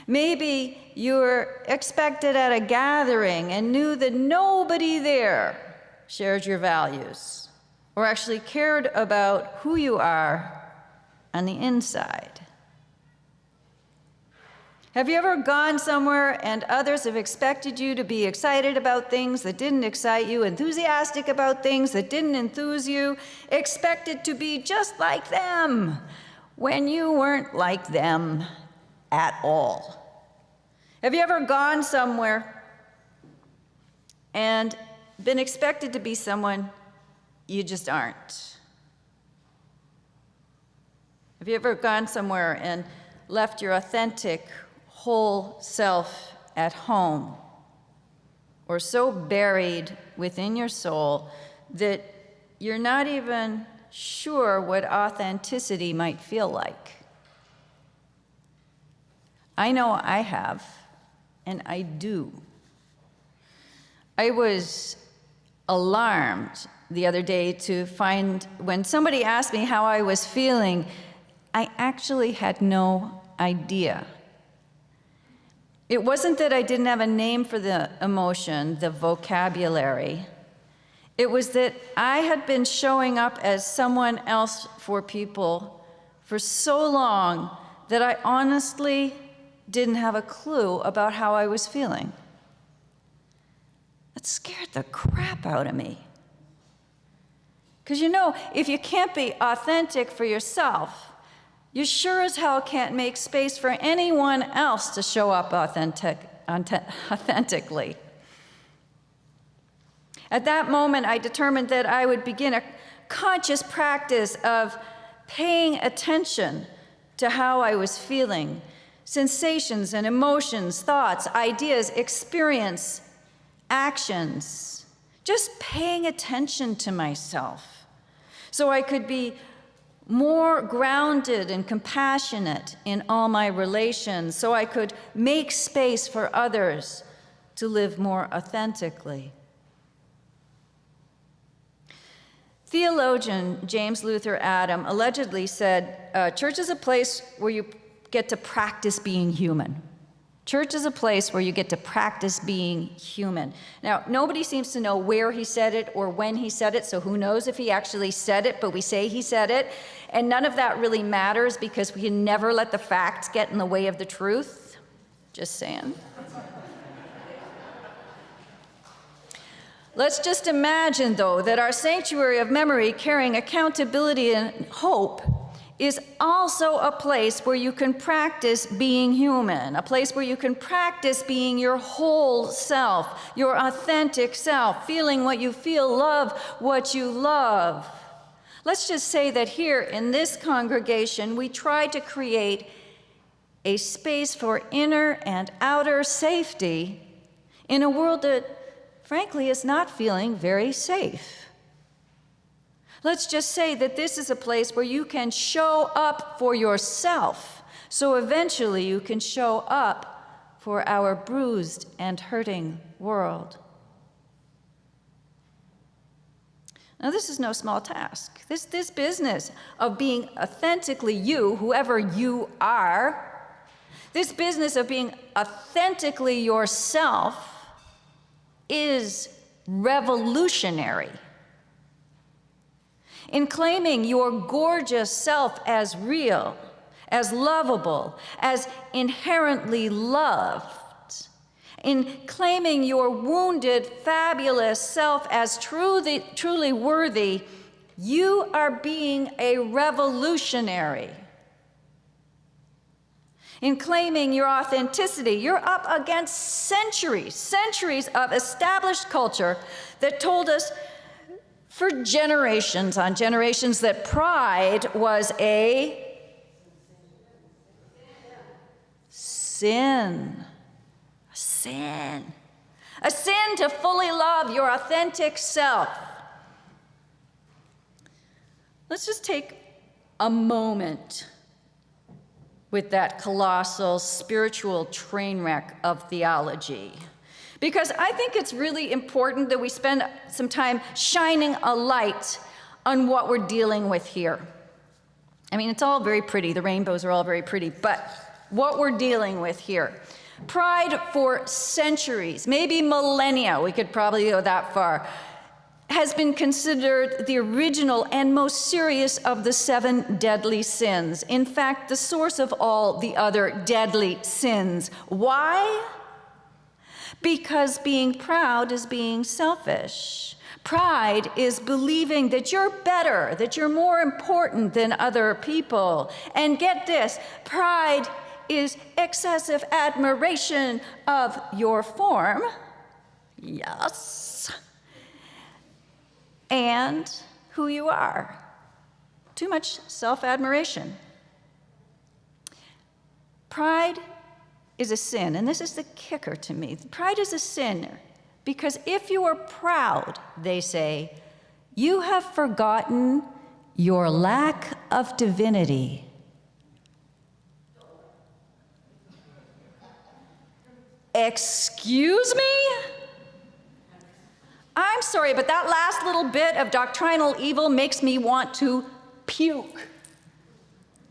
[SPEAKER 2] Maybe you were expected at a gathering and knew that nobody there shared your values or actually cared about who you are on the inside. Have you ever gone somewhere and others have expected you to be excited about things that didn't excite you, enthusiastic about things that didn't enthuse you, expected to be just like them when you weren't like them at all? Have you ever gone somewhere and been expected to be someone you just aren't? Have you ever gone somewhere and left your authentic, whole self at home, or so buried within your soul that you're not even sure what authenticity might feel like? I know I have, and I do. I was alarmed the other day to find when somebody asked me how I was feeling, I actually had no idea. It wasn't that I didn't have a name for the emotion, the vocabulary. It was that I had been showing up as someone else for people for so long that I honestly didn't have a clue about how I was feeling. That scared the crap out of me. Because you know, if you can't be authentic for yourself, you sure as hell can't make space for anyone else to show up authentically. At that moment, I determined that I would begin a conscious practice of paying attention to how I was feeling, sensations and emotions, thoughts, ideas, experience, actions, just paying attention to myself so I could be more grounded and compassionate in all my relations, so I could make space for others to live more authentically. Theologian James Luther Adam allegedly said, church is a place where you get to practice being human. Church is a place where you get to practice being human. Now, nobody seems to know where he said it or when he said it, so who knows if he actually said it, but we say he said it. And none of that really matters because we can never let the facts get in the way of the truth. Just saying. Let's just imagine, though, that our sanctuary of memory carrying accountability and hope is also a place where you can practice being human, a place where you can practice being your whole self, your authentic self, feeling what you feel, love what you love, Let's just say that here in this congregation, we try to create a space for inner and outer safety in a world that, frankly, is not feeling very safe. Let's just say that this is a place where you can show up for yourself, so eventually you can show up for our bruised and hurting world. Now, this is no small task. This business of being authentically you, whoever you are, this business of being authentically yourself is revolutionary. In claiming your gorgeous self as real, as lovable, as inherently loved, in claiming your wounded, fabulous self as truly worthy, you are being a revolutionary. In claiming your authenticity, you're up against centuries of established culture that told us for generations on generations that pride was a sin. A sin to fully love your authentic self. Let's just take a moment with that colossal spiritual train wreck of theology, because I think it's really important that we spend some time shining a light on what we're dealing with here. I mean, it's all very pretty. The rainbows are all very pretty, but what we're dealing with here. Pride for centuries, maybe millennia, we could probably go that far, has been considered the original and most serious of the 7 deadly sins. In fact, the source of all the other deadly sins. Why? Because being proud is being selfish. Pride is believing that you're better, that you're more important than other people. And get this, pride is excessive admiration of your form, yes, and who you are. Too much self-admiration. Pride is a sin, and this is the kicker to me. Pride is a sin because if you are proud, they say, you have forgotten your lack of divinity. Excuse me? I'm sorry, but that last little bit of doctrinal evil makes me want to puke.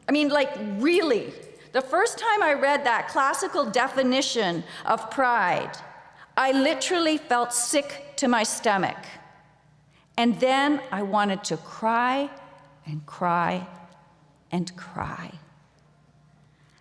[SPEAKER 2] I mean, like, really. The first time I read that classical definition of pride, I literally felt sick to my stomach. And then I wanted to cry and cry and cry.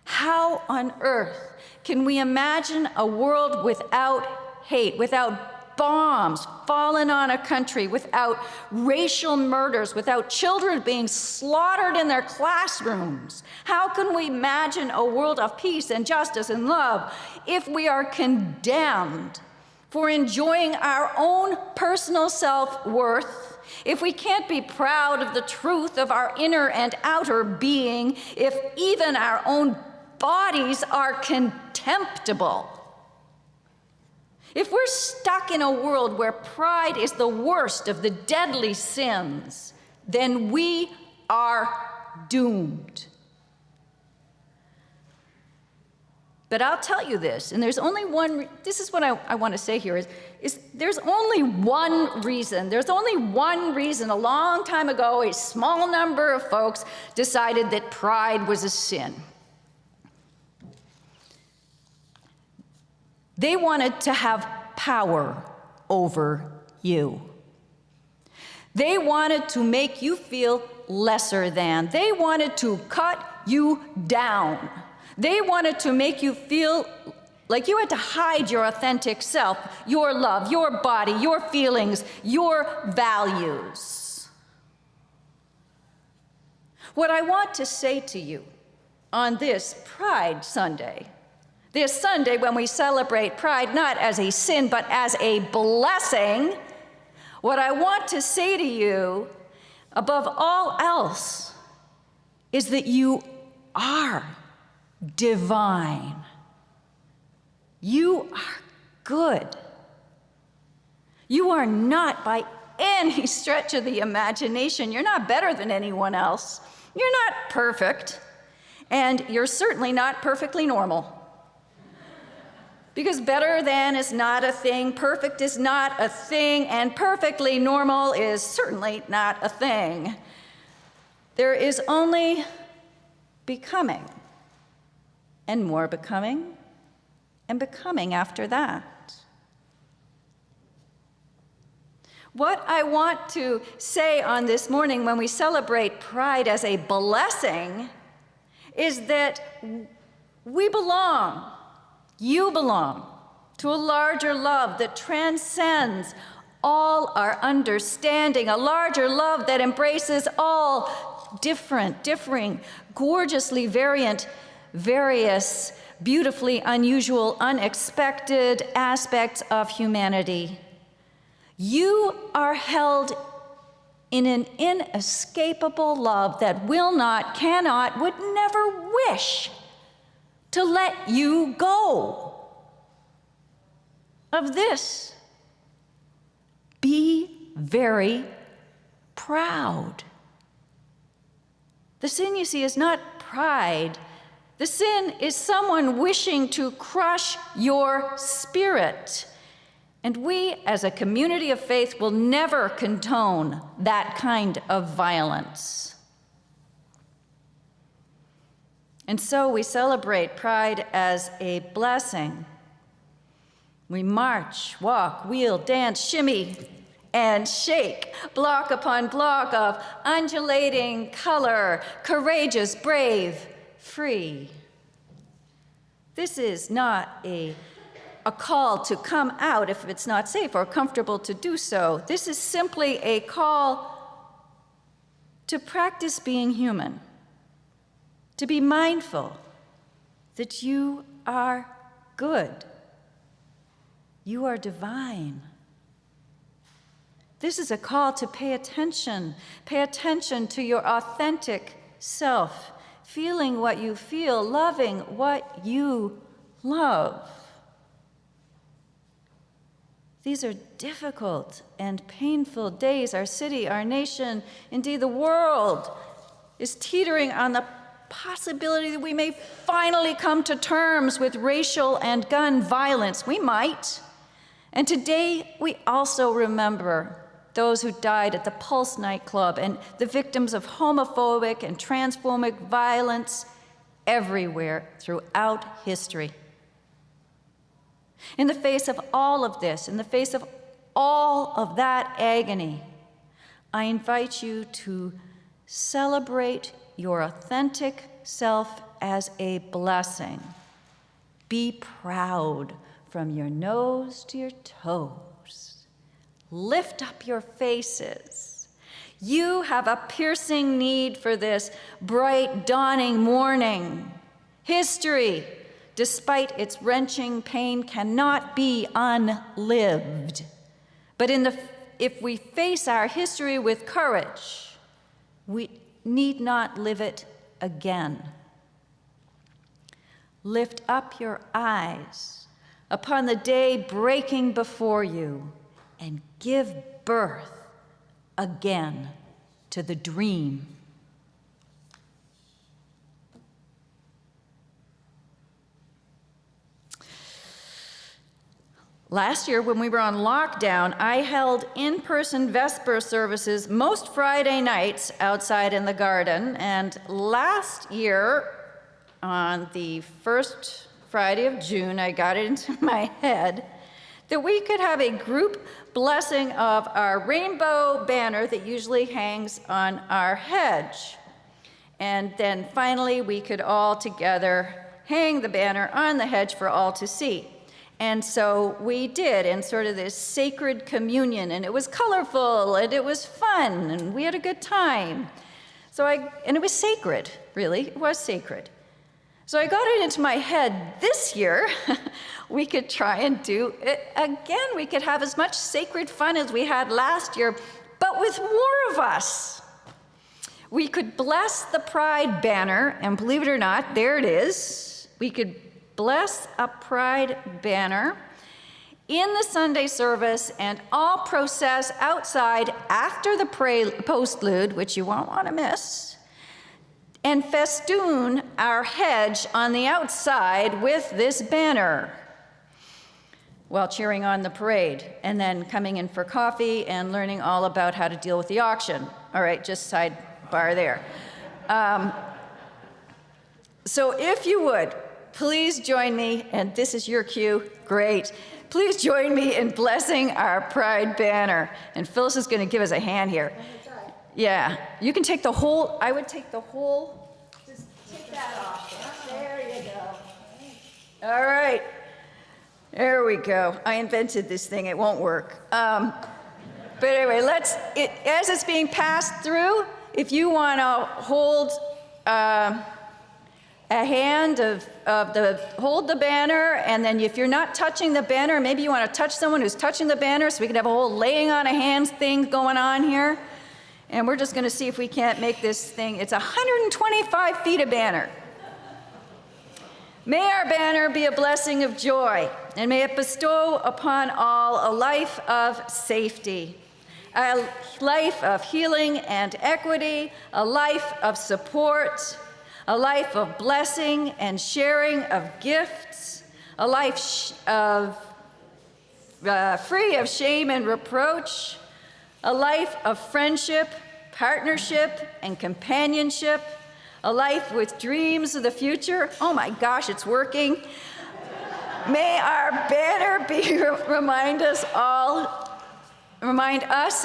[SPEAKER 2] How on earth can we imagine a world without hate, without bombs falling on a country, without racial murders, without children being slaughtered in their classrooms? How can we imagine a world of peace and justice and love if we are condemned for enjoying our own personal self-worth, if we can't be proud of the truth of our inner and outer being, if even our own bodies are contemptible? If we're stuck in a world where pride is the worst of the deadly sins, then we are doomed. But I'll tell you this, and there's only one, this is what I want to say here, is there's only one reason. There's only one reason. A long time ago, a small number of folks decided that pride was a sin. They wanted to have power over you. They wanted to make you feel lesser than. They wanted to cut you down. They wanted to make you feel like you had to hide your authentic self, your love, your body, your feelings, your values. What I want to say to you on this Pride Sunday, this Sunday when we celebrate pride not as a sin but as a blessing, what I want to say to you, above all else, is that you are divine. You are good. You are not, by any stretch of the imagination, you're not better than anyone else. You're not perfect, and you're certainly not perfectly normal. Because better than is not a thing, perfect is not a thing, and perfectly normal is certainly not a thing. There is only becoming, and more becoming, and becoming after that. What I want to say on this morning when we celebrate pride as a blessing is that we belong, you belong, to a larger love that transcends all our understanding, a larger love that embraces all differing, gorgeously variant, various, beautifully unusual, unexpected aspects of humanity. You are held in an inescapable love that will not, cannot, would never wish to let you go. Of this, be very proud. The sin, you see, is not pride. The sin is someone wishing to crush your spirit. And we, as a community of faith, will never condone that kind of violence. And so we celebrate pride as a blessing. We march, walk, wheel, dance, shimmy, and shake, block upon block of undulating color, courageous, brave, free. This is not a call to come out if it's not safe or comfortable to do so. This is simply a call to practice being human, to be mindful that you are good, you are divine. This is a call to pay attention to your authentic self, feeling what you feel, loving what you love. These are difficult and painful days. Our city, our nation, indeed the world, is teetering on the possibility that we may finally come to terms with racial and gun violence. We might. And today, we also remember those who died at the Pulse nightclub and the victims of homophobic and transphobic violence everywhere throughout history. In the face of all of this, in the face of all of that agony, I invite you to celebrate your authentic self as a blessing. Be proud from your nose to your toes. Lift up your faces. You have a piercing need for this bright dawning morning. History, despite its wrenching pain, cannot be unlived. But if we face our history with courage, we need not live it again. Lift up your eyes upon the day breaking before you and give birth again to the dream. Last year, when we were on lockdown, I held in-person Vesper services most Friday nights outside in the garden. And last year, on the first Friday of June, I got it into my head that we could have a group blessing of our rainbow banner that usually hangs on our hedge. And then finally, we could all together hang the banner on the hedge for all to see. And so we did, in sort of this sacred communion, and it was colorful, and it was fun, and we had a good time. And it was sacred, really, it was sacred. So I got it into my head this year, we could try and do it again. We could have as much sacred fun as we had last year, but with more of us. We could bless the pride banner, and believe it or not, there it is. We could bless a pride banner in the Sunday service and all process outside after the postlude, which you won't want to miss, and festoon our hedge on the outside with this banner while cheering on the parade, and then coming in for coffee and learning all about how to deal with the auction. All right, just sidebar there. So if you would, please join me, and this is your cue, great. Please join me in blessing our pride banner. And Phyllis is going to give us a hand here. Yeah, you can take the whole, I would take the whole, just take that off. There you go. All right, there we go. I invented this thing, it won't work. But anyway, as it's being passed through, if you want to hold a hand hold the banner, and then if you're not touching the banner, maybe you want to touch someone who's touching the banner, so we can have a whole laying on of hands thing going on here. And we're just going to see if we can't make this thing, it's 125 feet of banner. May our banner be a blessing of joy, and may it bestow upon all a life of safety, a life of healing and equity, a life of support, a life of blessing and sharing of gifts, a life free of shame and reproach, a life of friendship, partnership, and companionship, a life with dreams of the future. Oh my gosh, it's working. May our banner remind us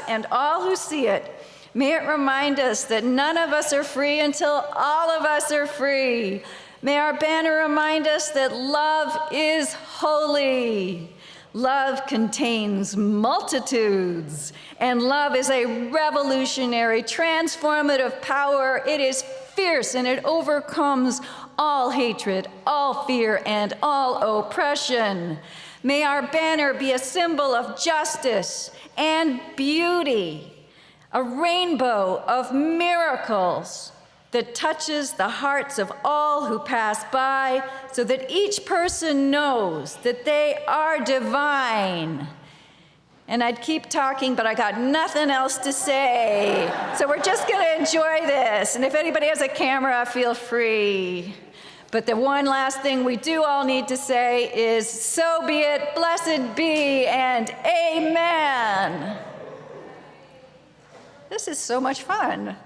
[SPEAKER 2] and all who see it. May it remind us that none of us are free until all of us are free. May our banner remind us that love is holy. Love contains multitudes, and love is a revolutionary, transformative power. It is fierce, and it overcomes all hatred, all fear, and all oppression. May our banner be a symbol of justice and beauty, a rainbow of miracles that touches the hearts of all who pass by, so that each person knows that they are divine. And I'd keep talking, but I got nothing else to say. So we're just going to enjoy this. And if anybody has a camera, feel free. But the one last thing we do all need to say is, so be it, blessed be, and amen. This is so much fun.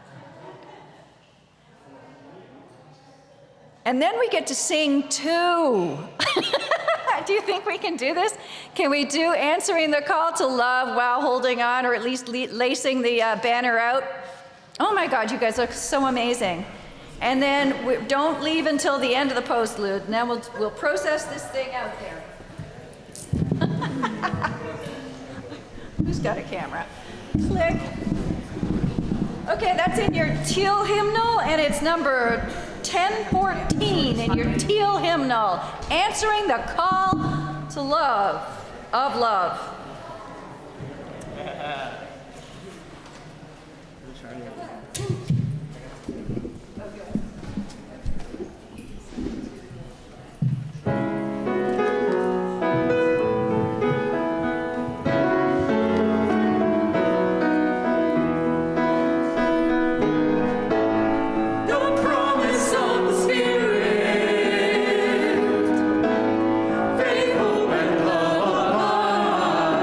[SPEAKER 2] And then we get to sing too. Do you think we can do this? Can we do answering the call to love while holding on, or at least lacing the banner out? Oh my God, you guys look so amazing. And then don't leave until the end of the postlude, and then we'll process this thing out there. Who's got a camera? Click. Okay, that's in your teal hymnal, and it's number 1014 in your teal hymnal, answering the call to love, of love.
[SPEAKER 1] Faithful and love abide.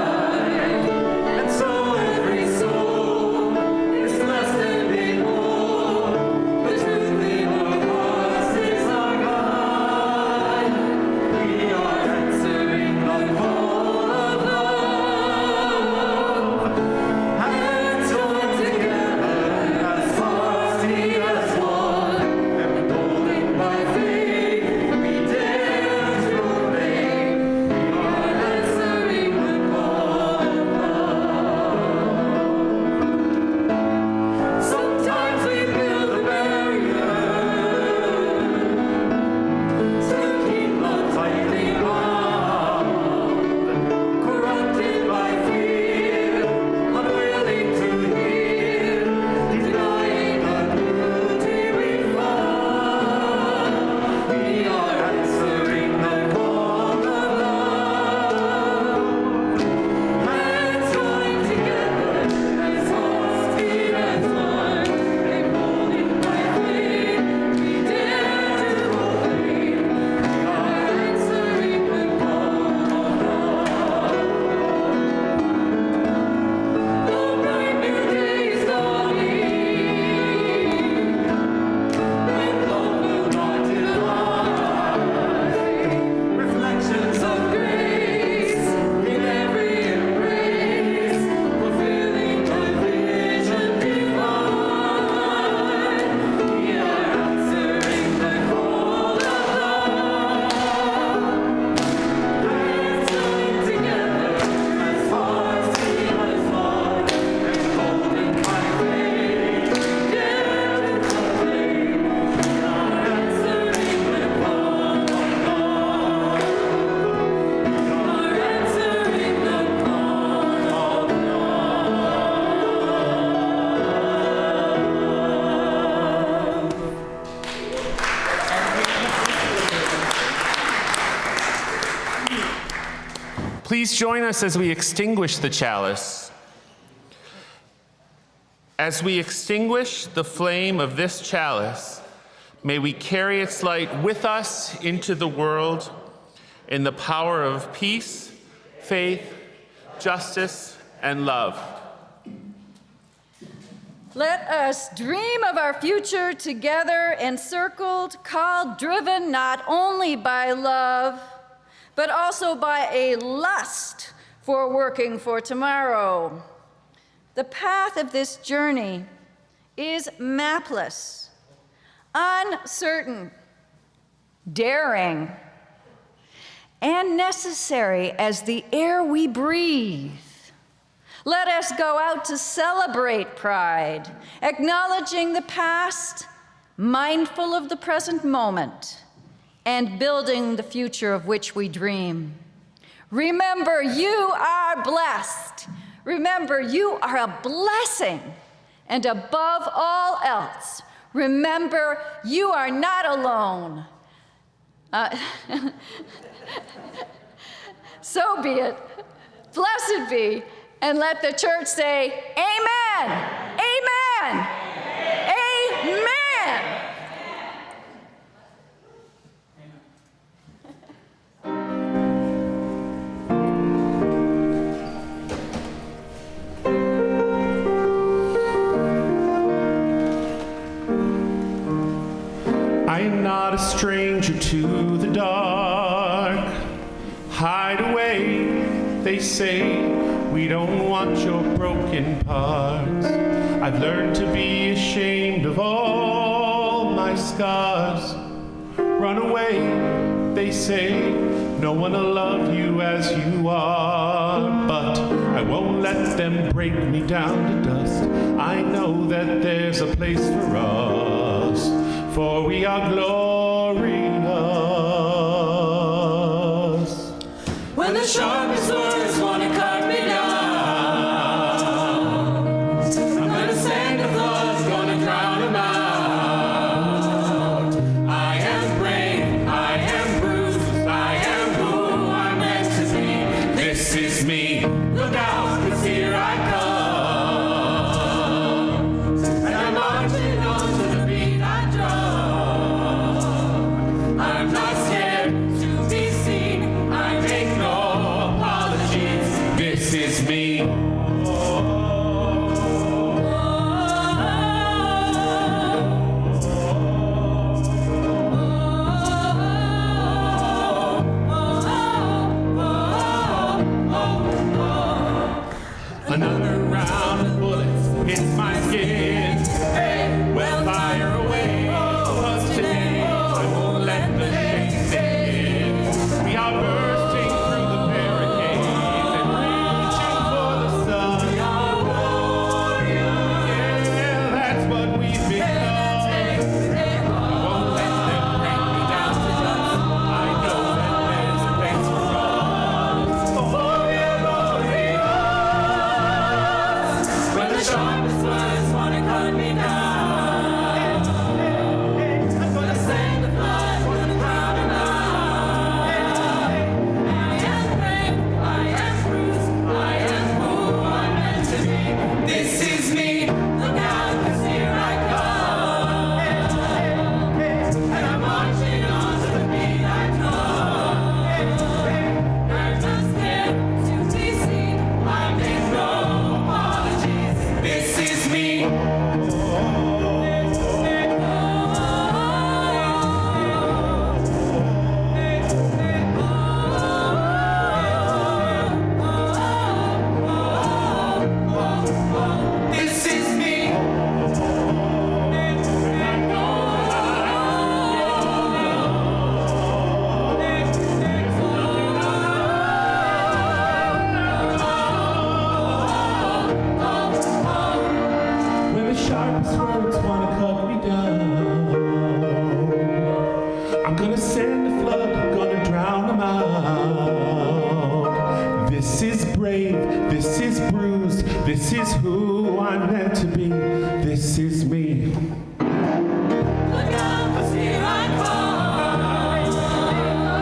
[SPEAKER 5] Please join us as we extinguish the chalice. As we extinguish the flame of this chalice, may we carry its light with us into the world in the power of peace, faith, justice, and love.
[SPEAKER 2] Let us dream of our future together, encircled, called, driven not only by love, but also by a lust for working for tomorrow. The path of this journey is mapless, uncertain, daring, and necessary as the air we breathe. Let us go out to celebrate pride, acknowledging the past, mindful of the present moment, and building the future of which we dream. Remember, you are blessed. Remember, you are a blessing. And above all else, remember, you are not alone. So be it. Blessed be. And let the church say, amen, amen, amen.
[SPEAKER 5] I am not a stranger to the dark. Hide away, they say. We don't want your broken parts. I've learned to be ashamed of all my scars. Run away, they say. No one will love you as you are. But I won't let them break me down to dust. I know that there's a place for us, for we are glorious.
[SPEAKER 6] When the sharpest words want to cut me down, I'm gonna send the flood's gonna drown them out. I am brave, I am bruised, I am who I'm meant to be.
[SPEAKER 5] This is me.
[SPEAKER 6] Look out, 'cause here I come, and I'm marching on to the beat I drum. I'm not scared to be seen, I make no apologies.
[SPEAKER 5] This is me. Another round of bullets hits my skin. Hey, well, fire away. 'Cause today I won't let the shame sink in. We are bursting through the barricades and reaching for the sun. We are warriors. Yeah, that's what we've become. I won't let them bring me down to dust. I know that there's a place for us. For we are glorious.
[SPEAKER 6] When the sharpest words want to cut me down, I'm gonna send the flood, gonna drown them out. I am brave, I am bruised, I am who I'm meant to be. This is me, look out, 'cause here I come, and I'm marching on to the beat I drum. I'm not scared to be seen, I make no apologies.
[SPEAKER 5] This is me.
[SPEAKER 6] This is me.
[SPEAKER 5] When the sharpest words wanna cut me down, I'm gonna send a flood, gonna drown them out. This is brave, this is bruised, this is who I'm meant to be. This is me.
[SPEAKER 6] Look out, 'cause here I come,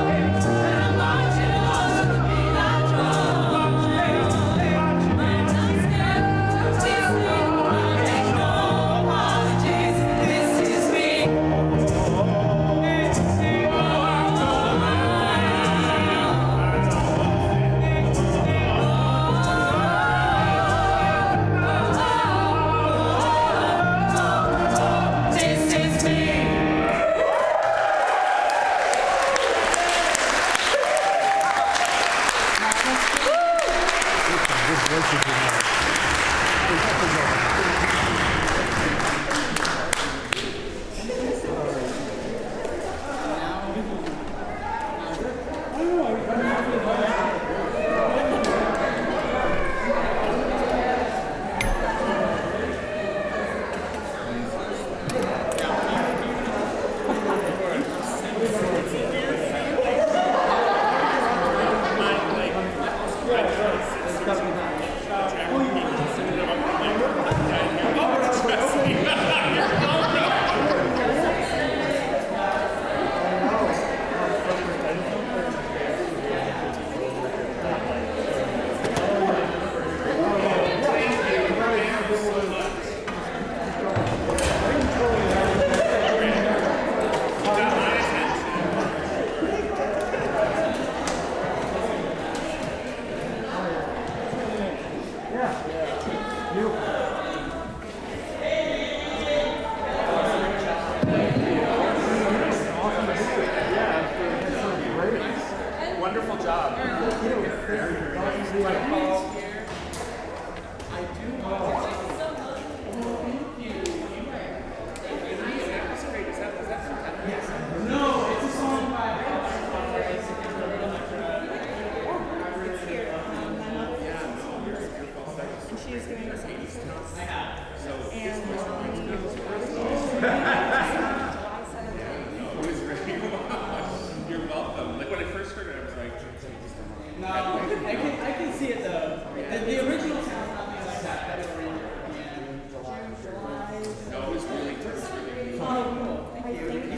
[SPEAKER 6] and I'm marching on to the beat I drum.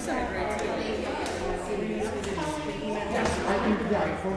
[SPEAKER 9] Yes, I think, yeah, for